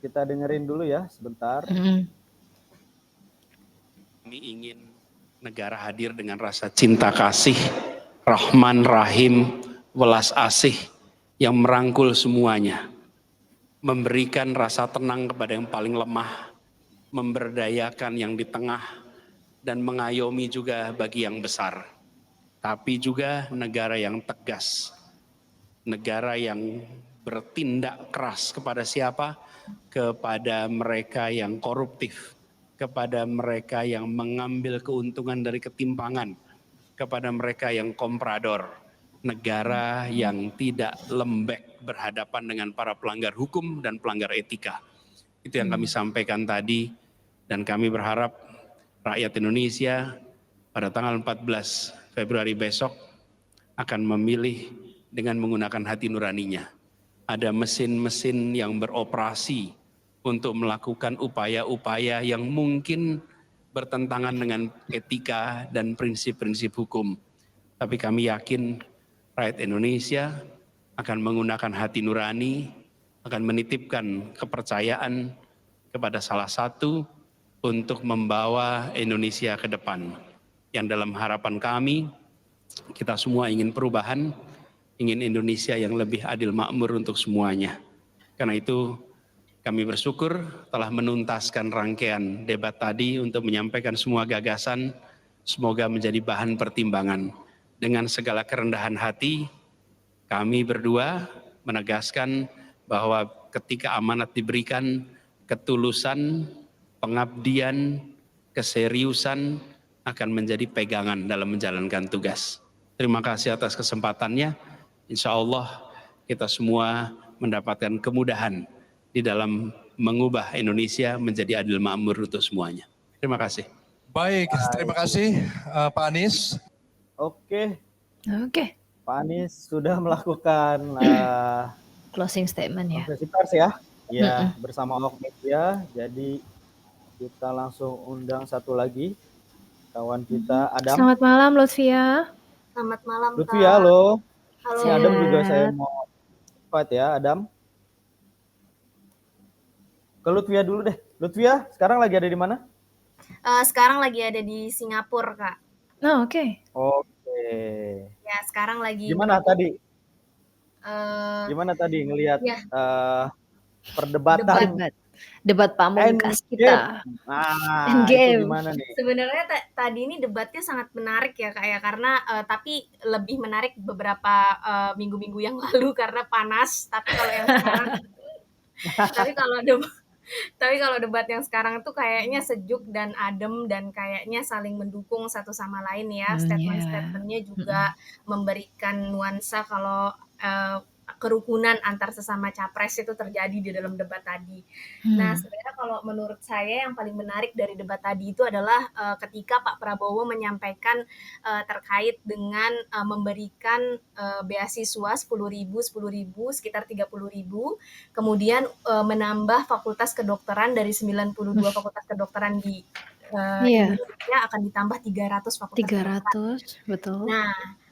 Kita dengerin dulu ya sebentar. Kami ingin negara hadir dengan rasa cinta kasih, Rahman Rahim, welas asih yang merangkul semuanya, memberikan rasa tenang kepada yang paling lemah, memberdayakan yang di tengah, dan mengayomi juga bagi yang besar. Tapi juga negara yang tegas, negara yang bertindak keras kepada siapa? Kepada mereka yang koruptif, kepada mereka yang mengambil keuntungan dari ketimpangan, kepada mereka yang komprador, negara yang tidak lembek berhadapan dengan para pelanggar hukum dan pelanggar etika. Itu yang kami sampaikan tadi, dan kami berharap rakyat Indonesia pada tanggal 14 Februari besok akan memilih dengan menggunakan hati nuraninya. Ada mesin-mesin yang beroperasi untuk melakukan upaya-upaya yang mungkin bertentangan dengan etika dan prinsip-prinsip hukum. Tapi kami yakin rakyat Indonesia akan menggunakan hati nurani, akan menitipkan kepercayaan kepada salah satu untuk membawa Indonesia ke depan. Yang dalam harapan kami, kita semua ingin perubahan, ingin Indonesia yang lebih adil makmur untuk semuanya. Karena itu kami bersyukur telah menuntaskan rangkaian debat tadi untuk menyampaikan semua gagasan, semoga menjadi bahan pertimbangan. Dengan segala kerendahan hati, kami berdua menegaskan bahwa ketika amanat diberikan, ketulusan, pengabdian, keseriusan akan menjadi pegangan dalam menjalankan tugas. Terima kasih atas kesempatannya. Insya Allah kita semua mendapatkan kemudahan di dalam mengubah Indonesia menjadi adil makmur untuk semuanya. Terima kasih. Baik, terima kasih Pak Anies. Oke. Pak Anies sudah melakukan closing statement ya. konferensi pers ya. Ya, bersama awak media. Jadi kita langsung undang satu lagi kawan kita, Adam. Selamat malam Lutfia. Selamat malam Kak. Lutfia, halo. Halo. Si Adam juga saya mau invite ya, Adam. Ke Lutfia dulu deh. Lutfia, sekarang lagi ada di mana? Sekarang lagi ada di Singapura, Kak. Oh, oke. Ya, sekarang lagi. Gimana tadi? Gimana tadi ngelihat perdebatan? Debat pamungkas kita. Endgame. Gimana nih? Sebenarnya tadi ini debatnya sangat menarik ya Kak ya, karena tapi lebih menarik beberapa minggu-minggu yang lalu karena panas. Tapi kalau yang sekarang, tapi kalau debat yang sekarang tuh kayaknya sejuk dan adem dan kayaknya saling mendukung satu sama lain ya. Statement-statementnya juga memberikan nuansa kalau kerukunan antar sesama capres itu terjadi di dalam debat tadi. Nah, sebenarnya kalau menurut saya yang paling menarik dari debat tadi itu adalah ketika Pak Prabowo menyampaikan terkait dengan memberikan beasiswa 10.000 sekitar 30.000, kemudian menambah fakultas kedokteran dari 92 fakultas kedokteran di Indonesia akan ditambah 300 fakultas kedokteran. Betul. Nah,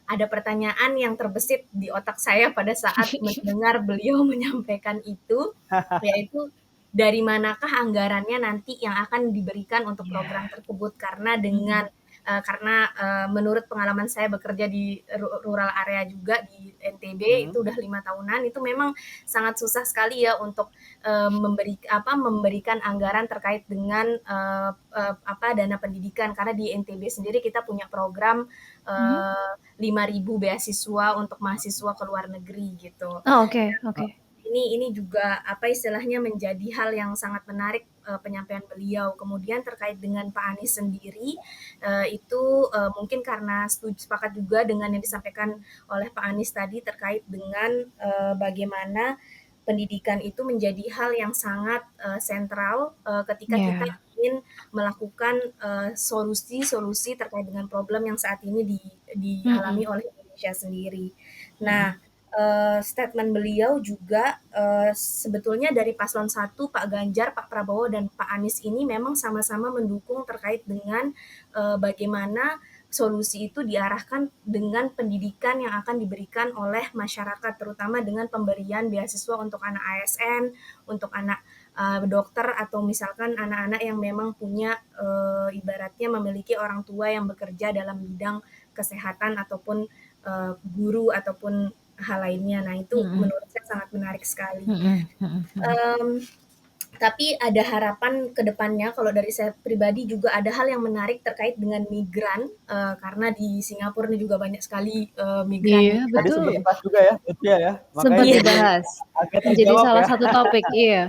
ada pertanyaan yang terbesit di otak saya pada saat mendengar beliau menyampaikan itu, yaitu dari manakah anggarannya nanti yang akan diberikan untuk program tersebut, karena menurut pengalaman saya bekerja di rural area juga di NTB itu udah 5 tahunan, itu memang sangat susah sekali ya untuk memberikan anggaran terkait dengan dana pendidikan, karena di NTB sendiri kita punya program 5.000 beasiswa untuk mahasiswa ke luar negeri gitu. Oke. Ini juga istilahnya menjadi hal yang sangat menarik penyampaian beliau. Kemudian terkait dengan Pak Anies sendiri, itu mungkin karena sepakat juga dengan yang disampaikan oleh Pak Anies tadi terkait dengan bagaimana pendidikan itu menjadi hal yang sangat sentral ketika kita ingin melakukan solusi-solusi terkait dengan problem yang saat ini dialami oleh Indonesia sendiri. Nah, statement beliau juga sebetulnya dari paslon 1, Pak Ganjar, Pak Prabowo, dan Pak Anies ini memang sama-sama mendukung terkait dengan bagaimana solusi itu diarahkan dengan pendidikan yang akan diberikan oleh masyarakat, terutama dengan pemberian beasiswa untuk anak ASN, untuk anak dokter, atau misalkan anak-anak yang memang punya ibaratnya memiliki orang tua yang bekerja dalam bidang kesehatan ataupun guru ataupun hal lainnya. Nah, itu menurut saya sangat menarik sekali. Tapi ada harapan ke depannya, kalau dari saya pribadi juga ada hal yang menarik terkait dengan migran, karena di Singapura ini juga banyak sekali migran. Iya, Tadi betul. sempat dibahas juga ya, Lutfia ya. Sempat dibahas. Jadi salah satu topik, iya.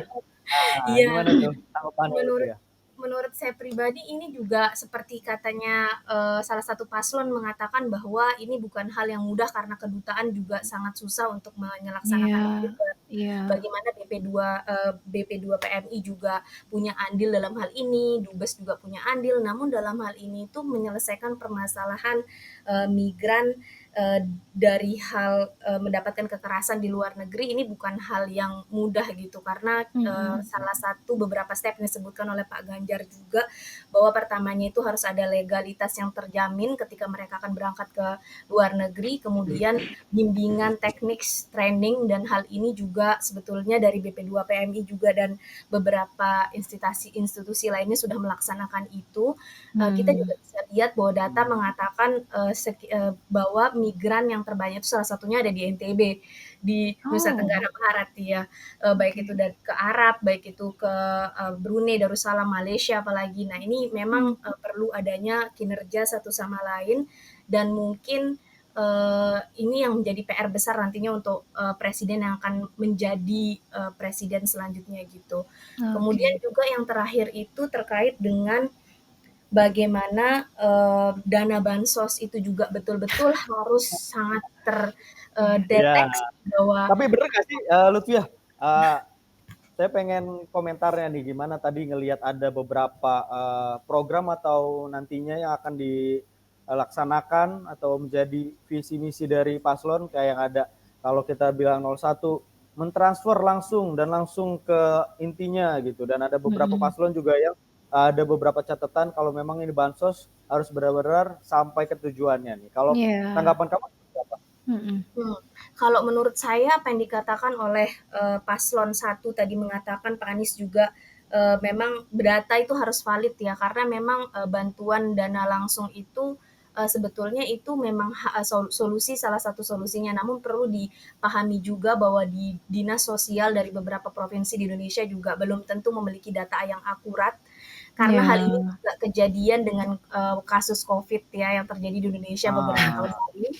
Gimana tuh tanggapan Lutfia? menurut saya pribadi ini juga seperti katanya salah satu paslon mengatakan bahwa ini bukan hal yang mudah karena kedutaan juga sangat susah untuk menyelaksanakan debat. Bagaimana BP2 PMI juga punya andil dalam hal ini, Dubes juga punya andil, namun dalam hal ini itu menyelesaikan permasalahan migran dari hal mendapatkan kekerasan di luar negeri ini bukan hal yang mudah gitu, karena salah satu beberapa step yang disebutkan oleh Pak Ganjar juga bahwa pertamanya itu harus ada legalitas yang terjamin ketika mereka akan berangkat ke luar negeri, kemudian bimbingan teknik, training, dan hal ini juga sebetulnya dari BP2 PMI juga dan beberapa institusi lainnya sudah melaksanakan itu. Kita juga bisa lihat bahwa data mengatakan bahwa migran yang terbanyak itu salah satunya ada di NTB, di Nusa Tenggara Barat ya, baik itu dari ke Arab, baik itu ke Brunei Darussalam, Malaysia apalagi. Nah ini memang perlu adanya kinerja satu sama lain, dan mungkin ini yang menjadi PR besar nantinya untuk presiden yang akan menjadi presiden selanjutnya gitu. Kemudian juga yang terakhir itu terkait dengan bagaimana dana bansos itu juga betul-betul harus sangat terdeteksi bahwa. Tapi bener nggak sih Lutfiah? Saya pengen komentarnya nih, gimana tadi ngelihat ada beberapa program atau nantinya yang akan dilaksanakan atau menjadi visi misi dari paslon, kayak yang ada kalau kita bilang 01 mentransfer langsung ke intinya gitu, dan ada beberapa paslon juga yang ada beberapa catatan kalau memang ini bansos harus benar-benar sampai ke tujuannya nih. Kalau tanggapan kamu apa? Kalau menurut saya apa yang dikatakan oleh paslon 1 tadi mengatakan, Pak Anies juga memang data itu harus valid ya, karena memang bantuan dana langsung itu sebetulnya itu memang solusi, salah satu solusinya, namun perlu dipahami juga bahwa di dinas sosial dari beberapa provinsi di Indonesia juga belum tentu memiliki data yang akurat, karena hal ini juga kejadian dengan kasus COVID ya yang terjadi di Indonesia beberapa tahun lalu.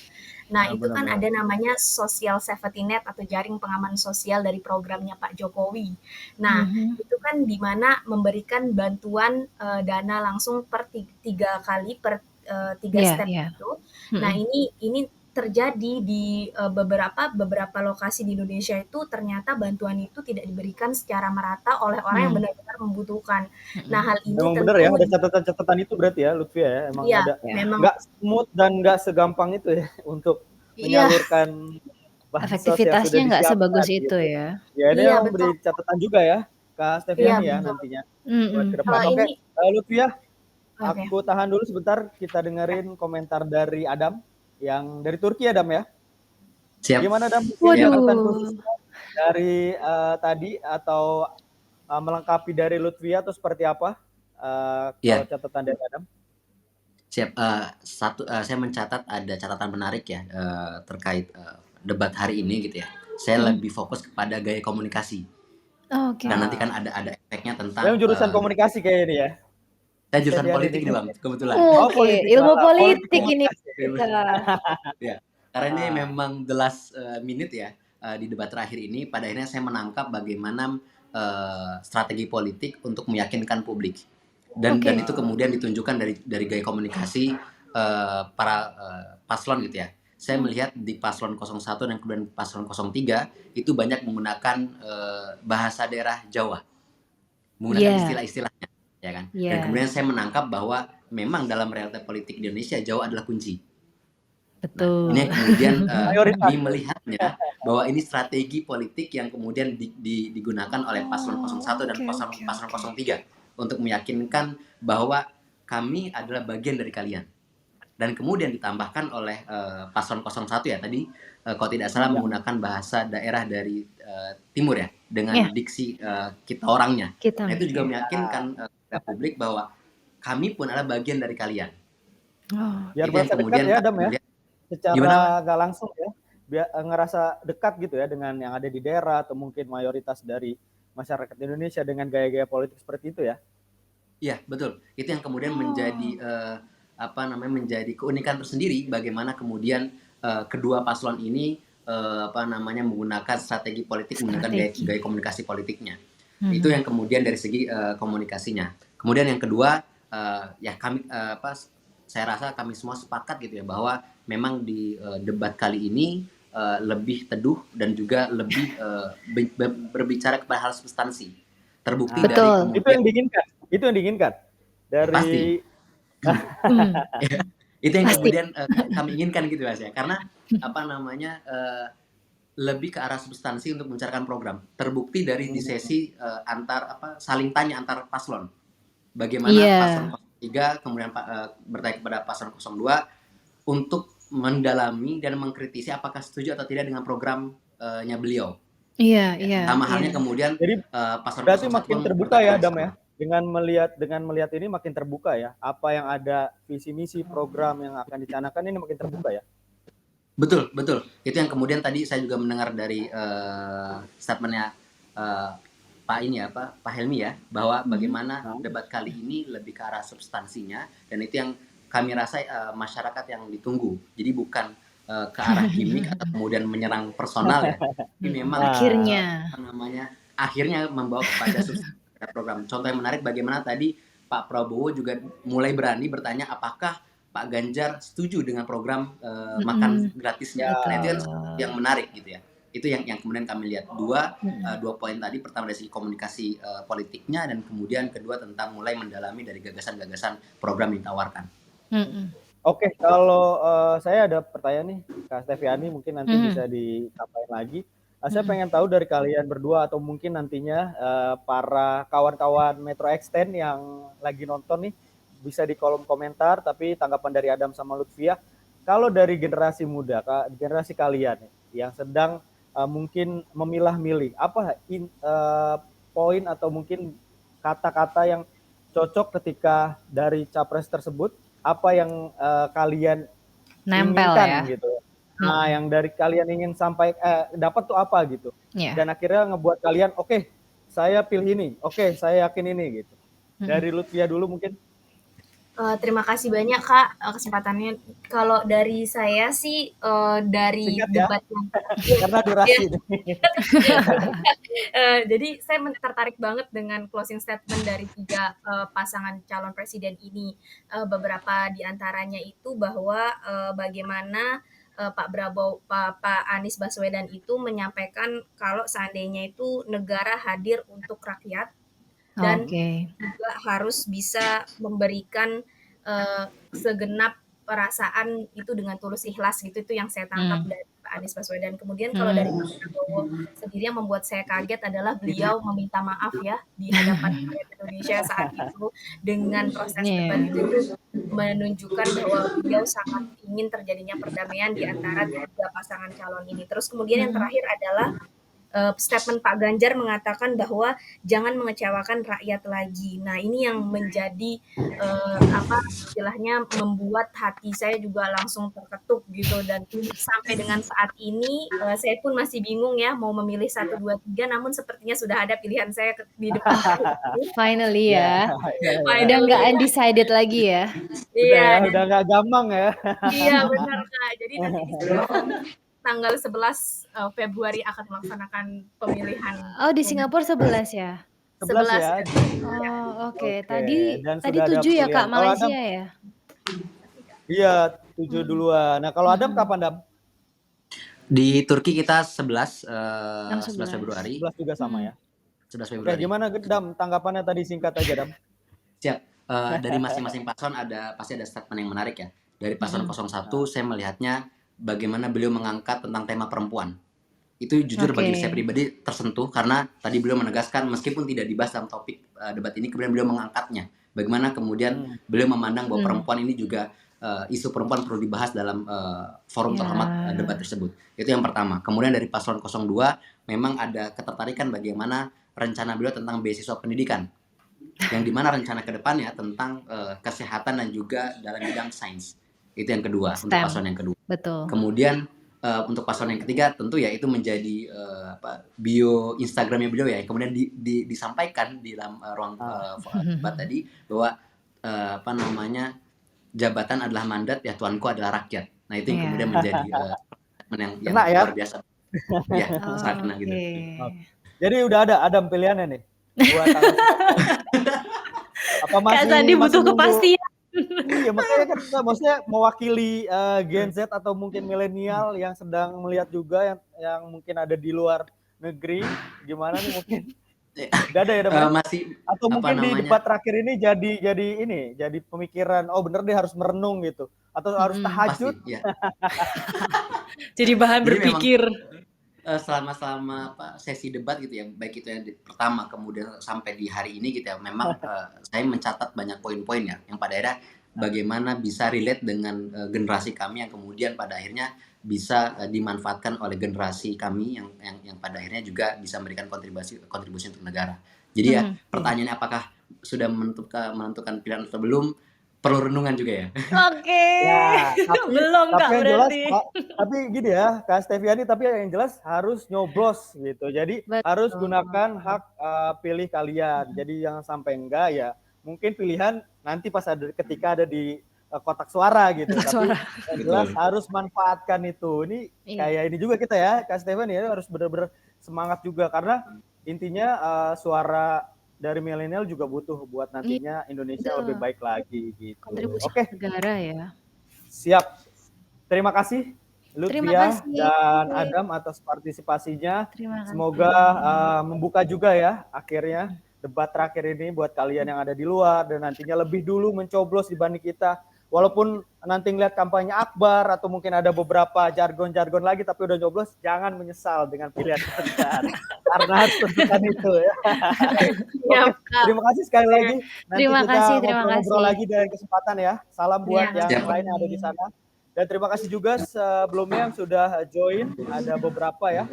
Nah itu kan ada namanya social safety net atau jaring pengaman sosial dari programnya Pak Jokowi. Nah itu kan di mana memberikan bantuan dana langsung per 3 kali per 3 step itu. Nah ini terjadi di beberapa lokasi di Indonesia itu ternyata bantuan itu tidak diberikan secara merata oleh orang yang benar-benar membutuhkan. Nah hal ini memang benar ya, ada catatan-catatan itu berarti ya Lutfi ya, emang ada nggak smooth dan nggak segampang itu ya untuk menyalurkan efektivitasnya nggak sebagus itu ya. Ya ini yang beri catatan juga ya Kak Steviani ya nantinya buat ke depan. Oke, Lutfi ya, aku tahan dulu sebentar, kita dengerin komentar dari Adam yang dari Turki, Adam ya. Siap. Gimana Adam? Catatan khusus dari tadi atau melengkapi dari Lutfiah atau seperti apa? Kalau catatan dari Adam? Siap. Saya mencatat ada catatan menarik ya terkait debat hari ini gitu ya. Saya lebih fokus kepada gaya komunikasi. Dan nanti kan ada efeknya tentang. Jurusan komunikasi kayak ini ya. Saya jurusan politik nih Bang, kebetulan. Ilmu politik ini kita. Ya, karena ini memang the last minute ya di debat terakhir ini. Pada akhirnya saya menangkap bagaimana strategi politik untuk meyakinkan publik, dan itu kemudian ditunjukkan dari gaya komunikasi para paslon gitu ya. Saya melihat di paslon 01 dan kemudian paslon 03 itu banyak menggunakan bahasa daerah Jawa, menggunakan istilah-istilahnya. Ya kan? Dan kemudian saya menangkap bahwa memang dalam realita politik di Indonesia Jawa adalah kunci. Betul. Nah, ini kemudian kami melihatnya bahwa ini strategi politik yang kemudian digunakan oleh paslon 01 dan paslon 03 untuk meyakinkan bahwa kami adalah bagian dari kalian. Dan kemudian ditambahkan oleh paslon 01 ya tadi kalau tidak salah menggunakan bahasa daerah dari timur ya dengan diksi kita orangnya. Nah, itu juga meyakinkan publik bahwa kami pun adalah bagian dari kalian. Biar merasa dekat ya Adam ya, secara nggak langsung ya, biar ngerasa dekat gitu ya dengan yang ada di daerah atau mungkin mayoritas dari masyarakat Indonesia dengan gaya-gaya politik seperti itu ya. Iya betul, itu yang kemudian menjadi menjadi keunikan tersendiri bagaimana kemudian kedua paslon ini menggunakan strategi politik, menggunakan gaya komunikasi politiknya. Itu yang kemudian dari segi komunikasinya. Kemudian yang kedua, ya kami saya rasa kami semua sepakat gitu ya bahwa memang di debat kali ini lebih teduh dan juga lebih berbicara kepada hal substansi. Terbukti dari kemudian itu yang diinginkan dari pasti. Itu yang kemudian kami inginkan gitu Mas ya. Karena lebih ke arah substansi untuk membicarakan program. Terbukti dari di sesi saling tanya antar paslon. Bagaimana paslon 03 kemudian bertanya kepada paslon 02 untuk mendalami dan mengkritisi apakah setuju atau tidak dengan programnya beliau. Sama halnya kemudian paslon 01 berarti makin terbuka ya Adam ya. Dengan melihat ini makin terbuka ya. Apa yang ada visi misi program yang akan dicanangkan ini makin terbuka ya. Betul. Itu yang kemudian tadi saya juga mendengar dari statementnya Pak Helmi ya, bahwa bagaimana debat kali ini lebih ke arah substansinya, dan itu yang kami rasa masyarakat yang ditunggu. Jadi bukan ke arah gimmick atau kemudian menyerang personal ya. Ini memang akhirnya membawa kepada substansi program. Contoh yang menarik bagaimana tadi Pak Prabowo juga mulai berani bertanya apakah Pak Ganjar setuju dengan program makan gratisnya. Nah, itu kan yang menarik gitu ya. Itu yang kemudian kami lihat dua poin tadi. Pertama dari segi komunikasi politiknya, dan kemudian kedua tentang mulai mendalami dari gagasan-gagasan program yang ditawarkan. Oke, kalau saya ada pertanyaan nih Kak Steviani, mungkin nanti bisa disampaikan lagi. Saya pengen tahu dari kalian berdua atau mungkin nantinya para kawan-kawan Metro Extend yang lagi nonton nih, bisa di kolom komentar, tapi tanggapan dari Adam sama Lutfia, kalau dari generasi muda, generasi kalian yang sedang mungkin memilah-milih, apa poin atau mungkin kata-kata yang cocok ketika dari capres tersebut, apa yang kalian inginkan ya gitu. Nah, yang dari kalian ingin dapat tuh apa gitu. Dan akhirnya ngebuat kalian, oke, saya pilih ini, oke, saya yakin ini gitu. Dari Lutfia dulu mungkin. Terima kasih banyak Kak kesempatannya. Kalau dari saya sih dari debat karena durasi. Jadi saya tertarik banget dengan closing statement dari 3 pasangan calon presiden ini. Beberapa di antaranya itu bahwa bagaimana Pak Anies Baswedan itu menyampaikan kalau seandainya itu negara hadir untuk rakyat, dan juga harus bisa memberikan segenap perasaan itu dengan tulus ikhlas gitu. Itu yang saya tangkap dari Pak Anies Baswedan. Kemudian kalau dari Pak Prabowo sendiri, yang membuat saya kaget adalah beliau meminta maaf ya di hadapan rakyat Indonesia saat itu dengan proses debat itu menunjukkan bahwa beliau sangat ingin terjadinya perdamaian di antara 3 pasangan calon ini. Terus kemudian yang terakhir adalah statement Pak Ganjar mengatakan bahwa jangan mengecewakan rakyat lagi. Nah, ini yang menjadi istilahnya membuat hati saya juga langsung terketuk gitu, dan sampai dengan saat ini saya pun masih bingung ya mau memilih 1, 2, 3, namun sepertinya sudah ada pilihan saya di depan. Finally ya. Udah nggak undecided lagi ya. Iya, udah nggak gampang ya. Iya benar Kak. Jadi nanti tanggal 11 Februari akan melaksanakan pemilihan. Oh, di Singapura 11 ya? 11 ya. Oh, oke. Tadi 7 ya Kak, Malaysia ya? Iya, 7 duluan. Nah, kalau Adam kapan, Dam? Di Turki kita 11 Februari. 11 juga sama ya? 11 Februari. Oke, gimana Dam? Tanggapannya tadi singkat aja, Dam. Siap. Dari masing-masing paslon pasti ada statement yang menarik ya. Dari paslon 01 saya melihatnya bagaimana beliau mengangkat tentang tema perempuan. Itu jujur bagi saya pribadi tersentuh, karena tadi beliau menegaskan meskipun tidak dibahas dalam topik debat ini, kemudian beliau mengangkatnya. Bagaimana kemudian beliau memandang bahwa perempuan ini juga isu perempuan perlu dibahas dalam forum terhormat debat tersebut. Itu yang pertama. Kemudian dari paslon 02 memang ada ketertarikan bagaimana rencana beliau tentang beasiswa pendidikan, yang dimana rencana ke depannya tentang kesehatan dan juga dalam bidang sains. Itu yang kedua, untuk paslon yang kedua. Betul. Kemudian untuk paslon yang ketiga tentu ya itu menjadi bio Instagramnya beliau ya, kemudian disampaikan di dalam ruang debat tadi bahwa jabatan adalah mandat ya, tuanku adalah rakyat. Nah, itu yang kemudian menjadi yang luar biasa. Ya, sangat kena gitu. Jadi udah ada Adam pilihannya nih buat Apa Kak masih Sandi butuh nunggu? kepastian. Iya, makanya kan kita maksudnya mewakili Gen Z atau mungkin milenial yang sedang melihat juga yang mungkin ada di luar negeri, gimana nih mungkin? Gak ada ya namanya? Masih Atau apa mungkin di namanya? debat terakhir ini jadi pemikiran, oh bener deh harus merenung gitu, atau harus tahajud. Pasti, ya. Jadi bahan Jadi berpikir. Selama sesi debat gitu ya, baik itu yang pertama kemudian sampai di hari ini gitu ya, memang saya mencatat banyak poin-poin ya, yang pada akhirnya bagaimana bisa relate dengan generasi kami yang kemudian pada akhirnya bisa dimanfaatkan oleh generasi kami yang pada akhirnya juga bisa memberikan kontribusi untuk negara. Jadi ya pertanyaannya apakah sudah menentukan pilihan atau belum, perlu renungan juga ya. Oke. Ya, Belum Kak yang jelas, berarti. tapi gini ya, Kak Steviani, tapi yang jelas harus nyoblos gitu. Jadi harus gunakan hak pilih kalian. Jadi jangan sampai enggak ya. Mungkin pilihan nanti pas ketika ada di kotak suara gitu. Tapi yang jelas harus manfaatkan itu. Ini kayak ini juga kita ya, Kak Steviani ya, harus benar-benar semangat juga karena intinya suara dari milenial juga butuh buat nantinya Indonesia lebih baik lagi gitu. Kontribusi negara ya. Siap. Terima kasih Lutfia dan Adam atas partisipasinya. Semoga membuka juga ya akhirnya debat terakhir ini buat kalian yang ada di luar dan nantinya lebih dulu mencoblos dibanding kita. Walaupun nanti ngeliat kampanye akbar atau mungkin ada beberapa jargon-jargon lagi tapi udah nyoblos, jangan menyesal dengan pilihan kalian. Karena harus tentukan itu ya. Oke, terima kasih sekali lagi. Nanti kita ngobrol lagi dengan kesempatan ya. Salam buat yang lain yang ada di sana. Dan terima kasih juga sebelumnya yang sudah join. Ada beberapa ya.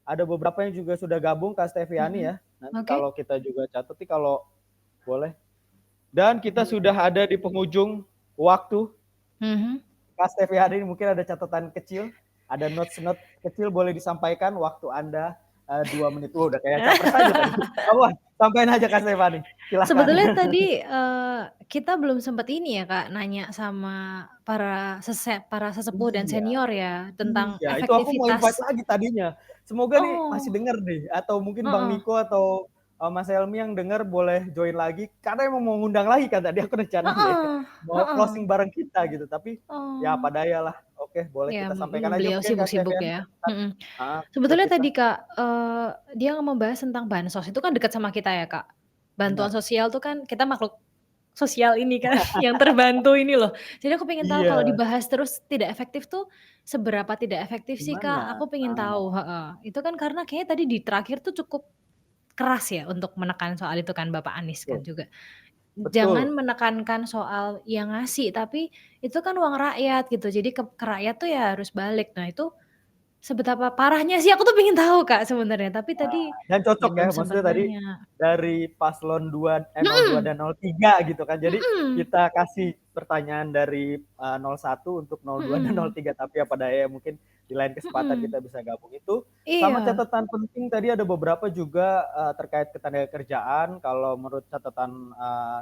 Ada beberapa yang juga sudah gabung, Kak Steviani ya. Nanti kalau kita juga catat kalau boleh. Dan kita sudah ada di penghujung waktu. Kak Steviani mungkin ada catatan kecil, ada notes-notes kecil boleh disampaikan waktu Anda 2 menit. Udah kayak capres aja tadi. Sampaikan aja Kak Steviani. Silakan. Sebetulnya tadi kita belum sempat ini ya Kak, nanya sama para sesepuh dan senior ya tentang efektivitas. Itu aku mau invite lagi tadinya. Semoga nih masih denger deh, atau mungkin Bang Niko atau Mas Helmi yang dengar boleh join lagi karena emang mau ngundang lagi kan tadi aku rencananya mau closing bareng kita gitu, tapi ya apa daya lah. Oke, boleh kita sampaikan aja. Beliau sibuk-sibuk ya. Sebetulnya tadi Kak, dia membahas tentang bansos itu kan dekat sama kita ya Kak. Bantuan sosial tuh kan kita makhluk sosial ini kan yang terbantu ini loh. Jadi aku pengen tahu kalau dibahas terus tidak efektif tuh seberapa tidak efektif sih Kak? Aku pengen tahu. Itu kan karena kayaknya tadi di terakhir tuh cukup keras ya untuk menekan soal itu kan Bapak Anies kan juga. Jangan menekankan soal yang ngasih, tapi itu kan uang rakyat gitu. Jadi ke rakyat tuh ya harus balik. Nah itu seberapa parahnya sih aku tuh pengen tahu Kak sebenarnya. Tapi tadi dan cocok ya maksudnya tadi dari paslon 02 dan 03 gitu kan. Jadi kita kasih pertanyaan dari 01 untuk 02 dan 03, tapi apa daya mungkin di lain kesempatan kita bisa gabung itu. Sama catatan penting tadi ada beberapa juga terkait ketenagakerjaan kalau menurut catatan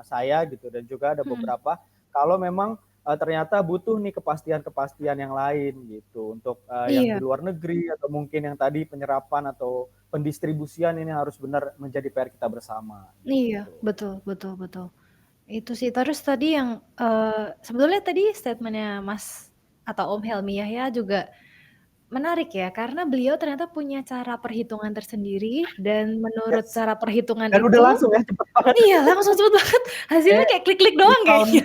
saya gitu, dan juga ada beberapa kalau memang ternyata butuh nih kepastian-kepastian yang lain gitu untuk yang di luar negeri atau mungkin yang tadi penyerapan atau pendistribusian ini harus benar menjadi PR kita bersama. Iya, betul. Itu sih. Terus tadi yang sebetulnya tadi statementnya Mas atau Om Helmi Yahya juga menarik ya, karena beliau ternyata punya cara perhitungan tersendiri dan menurut cara perhitungan dan itu udah langsung ya, cepet banget. Iya, langsung cepet banget. Hasilnya kayak klik-klik doang kayaknya.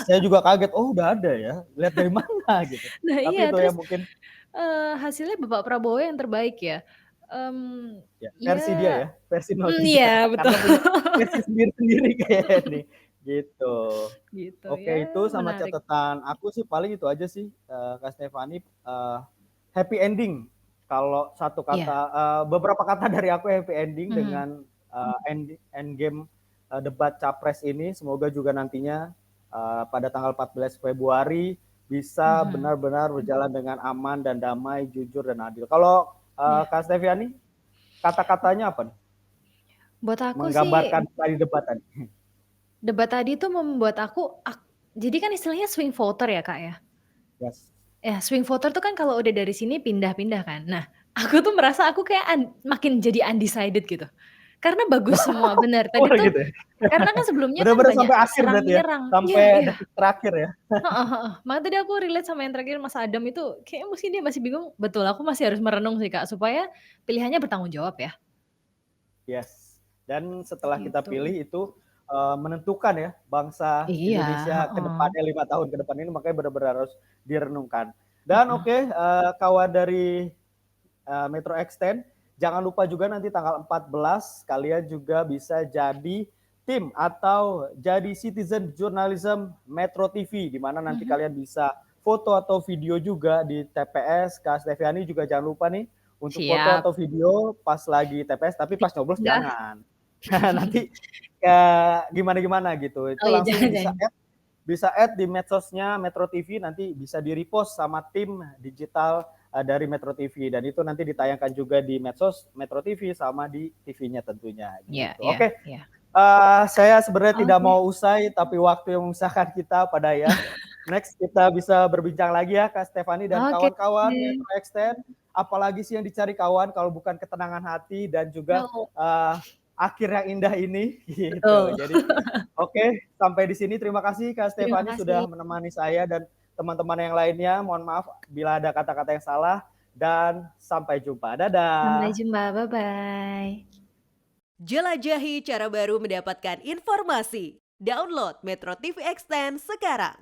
Saya juga kaget, oh udah ada ya, lihat dari mana gitu. Nah tapi iya, itu terus ya mungkin hasilnya Bapak Prabowo yang terbaik ya. Versi dia ya, versi 03. Iya, betul. Karena punya versi sendiri-sendiri kayaknya nih. Gitu. Oke, ya, itu sama menarik. catatan aku sih paling itu aja sih, Kak Steviani, happy ending. Kalau satu kata, beberapa kata dari aku happy ending dengan end game debat capres ini. Semoga juga nantinya pada tanggal 14 Februari bisa benar-benar berjalan dengan aman dan damai, jujur dan adil. Kalau Kak Steviani, kata-katanya apa nih? Buat aku menggambarkan sih tadi debat tadi. Debat tadi tuh membuat aku jadi kan istilahnya swing voter ya Kak ya. Yes. Ya swing voter tuh kan kalau udah dari sini pindah-pindah kan. Nah Aku tuh merasa aku kayak makin jadi undecided gitu. Karena bagus semua, bener. Tadi Oh tuh gitu ya? karena kan sebelumnya kan Bener-bener banyak sampai akhir serang berarti ya? menyerang. Sampai Iya iya. detik terakhir ya? Heeh heeh. Makanya tadi aku relate sama yang terakhir Mas Adam itu, kayaknya mungkin dia masih bingung. Betul, aku masih harus merenung sih Kak, supaya pilihannya bertanggung jawab ya. Yes. Dan setelah kita Gitu. pilih itu menentukan ya bangsa Iya, Indonesia ke heeh. depannya 5 tahun ke depan ini, makanya benar-benar harus direnungkan. Dan Heeh. oke, kawan dari Metro X10, jangan lupa juga nanti tanggal 14 kalian juga bisa jadi tim atau jadi citizen journalism Metro TV, di mana nanti kalian bisa foto atau video juga di TPS. Kak Steviani juga jangan lupa nih untuk foto Siap. atau video pas lagi TPS, tapi pas nyoblos Diunggah. jangan. Nanti gimana-gimana gitu. Itu Oh ya, langsung jangan. bisa add di medsosnya Metro TV, nanti bisa di-repost sama tim digital dari Metro TV, dan itu nanti ditayangkan juga di medsos Metro TV sama di TV-nya tentunya Iya gitu. iya Oke. iya. Saya sebenarnya tidak Oke. mau usai, tapi waktu yang memisahkan kita pada ya. Next kita bisa berbincang lagi ya Kak Stephanie dan Oke. kawan-kawan Metro X10. Apalagi sih yang dicari kawan kalau bukan ketenangan hati dan juga akhir yang indah ini gitu. Betul. Jadi oke, sampai di sini. Terima kasih Kak Terima Stephanie kasih. sudah menemani saya dan teman-teman yang lainnya. Mohon maaf bila ada kata-kata yang salah, dan sampai jumpa. Sampai Dadah. jumpa, bye-bye. Jelajahi cara baru mendapatkan informasi. Download Metro TV Extend sekarang.